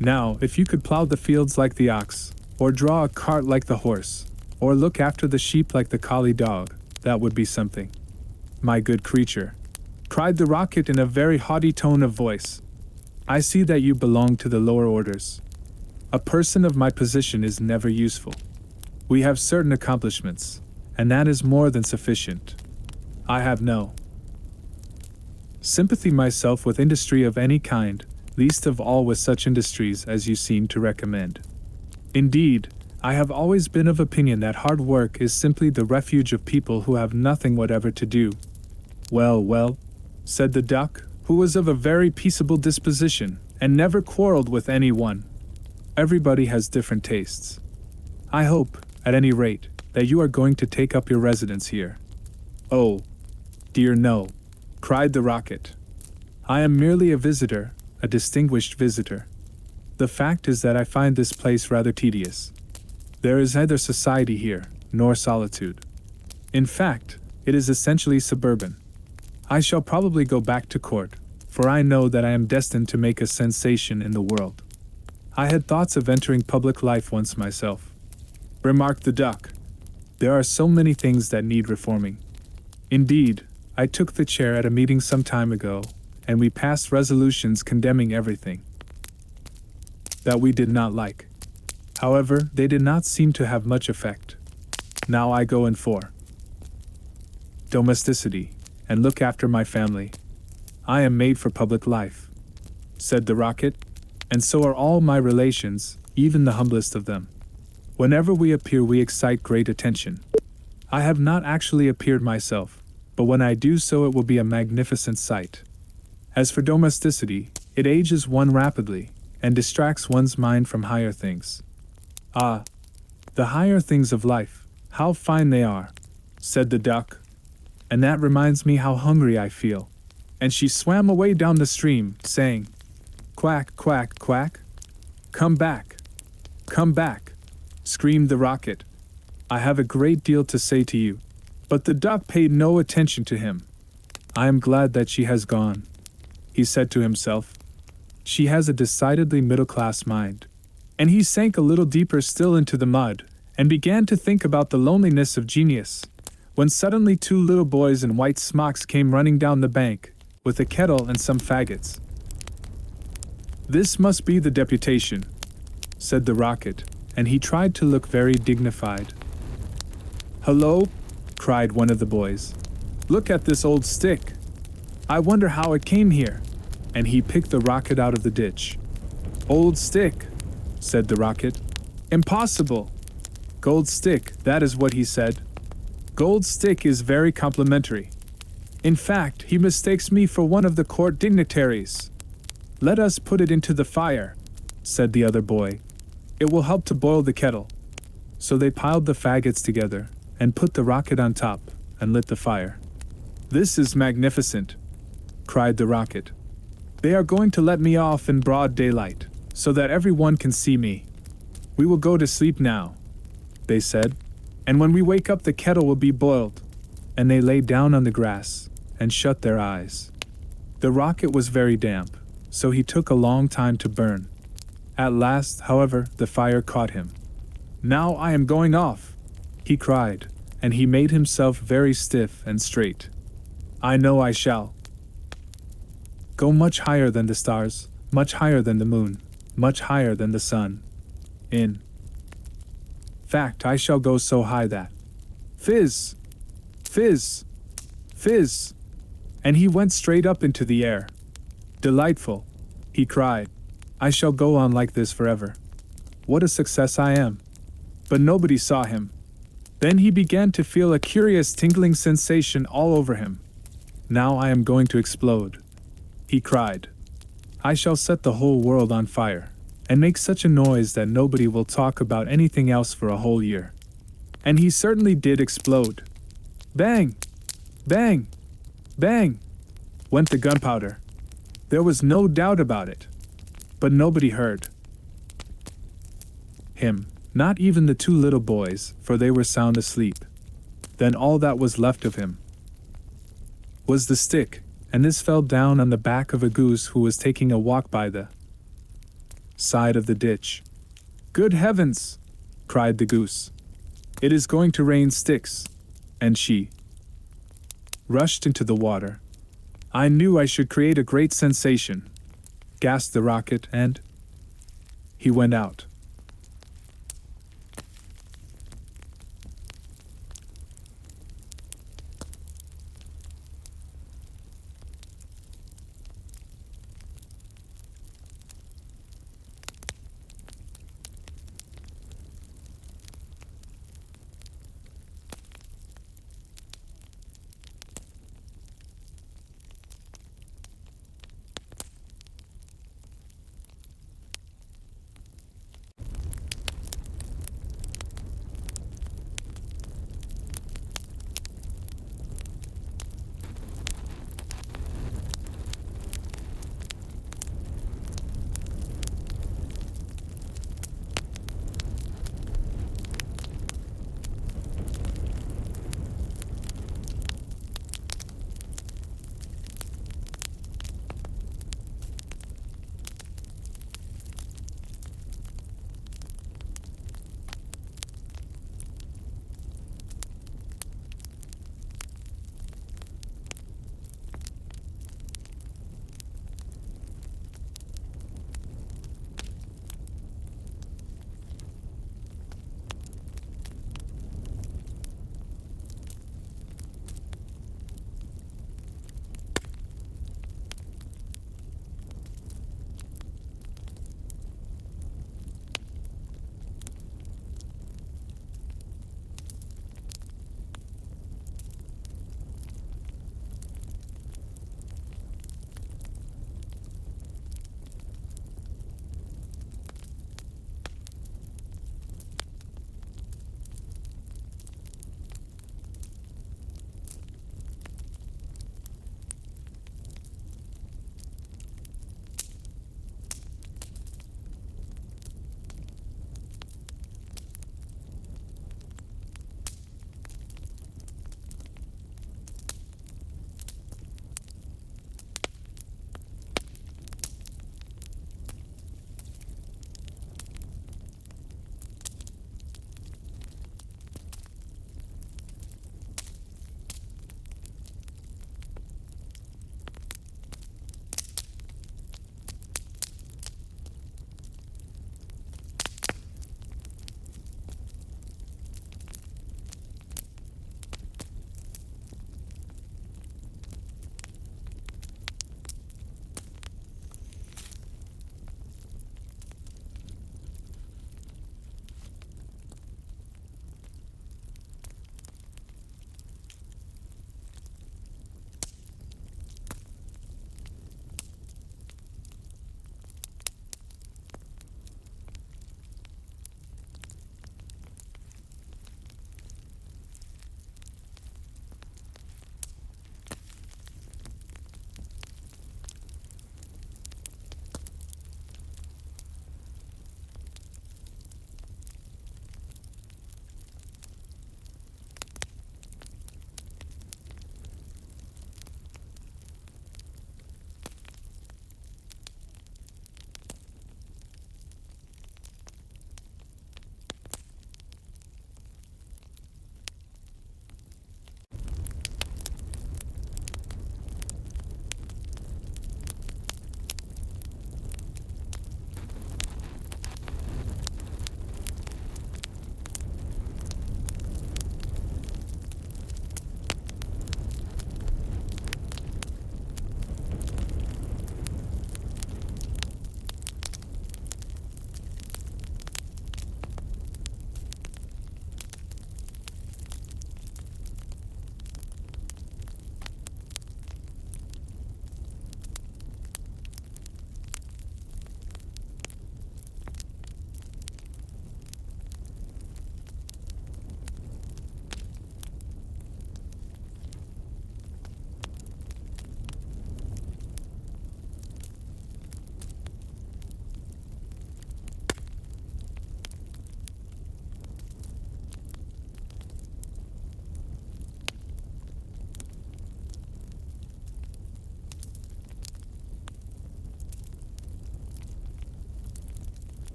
Now, if you could plow the fields like the ox, or draw a cart like the horse, or look after the sheep like the collie dog, that would be something. My good creature, cried the rocket in a very haughty tone of voice. I see that you belong to the lower orders. A person of my position is never useful. We have certain accomplishments, and that is more than sufficient. I have no sympathy myself with industry of any kind, least of all with such industries as you seem to recommend. Indeed, I have always been of opinion that hard work is simply the refuge of people who have nothing whatever to do. Well, said the duck, who was of a very peaceable disposition, and never quarreled with anyone. Everybody has different tastes. I hope, at any rate, that you are going to take up your residence here. Oh, dear no, cried the rocket. I am merely a visitor, a distinguished visitor. The fact is that I find this place rather tedious. There is neither society here, nor solitude. In fact, it is essentially suburban. I shall probably go back to court, for I know that I am destined to make a sensation in the world. I had thoughts of entering public life once myself, remarked the duck. There are so many things that need reforming. Indeed, I took the chair at a meeting some time ago, and we passed resolutions condemning everything that we did not like. However, they did not seem to have much effect. Now I go in for domesticity, and look after my family. I am made for public life, said the rocket, and so are all my relations, even the humblest of them. Whenever we appear we excite great attention. I have not actually appeared myself, but when I do so it will be a magnificent sight. As for domesticity, it ages one rapidly, and distracts one's mind from higher things. Ah, the higher things of life, how fine they are, said the duck. And that reminds me how hungry I feel. And she swam away down the stream, saying, Quack, quack, quack. Come back, screamed the rocket. I have a great deal to say to you. But the duck paid no attention to him. I am glad that she has gone, he said to himself. She has a decidedly middle-class mind. And he sank a little deeper still into the mud, and began to think about the loneliness of genius, when suddenly two little boys in white smocks came running down the bank, with a kettle and some faggots. This must be the deputation, said the rocket, and he tried to look very dignified. Hello, cried one of the boys. Look at this old stick. I wonder how it came here. And he picked the rocket out of the ditch. Old stick, said the rocket. Impossible. Gold stick, that is what he said. Gold stick is very complimentary. In fact, he mistakes me for one of the court dignitaries. Let us put it into the fire, said the other boy. It will help to boil the kettle. So they piled the faggots together, and put the rocket on top, and lit the fire. This is magnificent, cried the rocket. They are going to let me off in broad daylight, so that everyone can see me. We will go to sleep now, they said, and when we wake up the kettle will be boiled. And they lay down on the grass, and shut their eyes. The rocket was very damp, so he took a long time to burn. At last, however, the fire caught him. Now I am going off, he cried, and he made himself very stiff and straight. I know I shall go much higher than the stars, much higher than the moon, much higher than the sun. In fact, I shall go so high that fizz, fizz, fizz, and he went straight up into the air. Delightful, he cried. I shall go on like this forever. What a success I am. But nobody saw him. Then he began to feel a curious tingling sensation all over him. Now I am going to explode, he cried. I shall set the whole world on fire, and make such a noise that nobody will talk about anything else for a whole year. And he certainly did explode. Bang! Bang! Bang! Went the gunpowder. There was no doubt about it. But nobody heard him, not even the two little boys, for they were sound asleep. Then all that was left of him was the stick, and this fell down on the back of a goose who was taking a walk by the side of the ditch. "Good heavens!" cried the goose. "It is going to rain sticks." And she rushed into the water. "I knew I should create a great sensation," gasped the rocket, and he went out.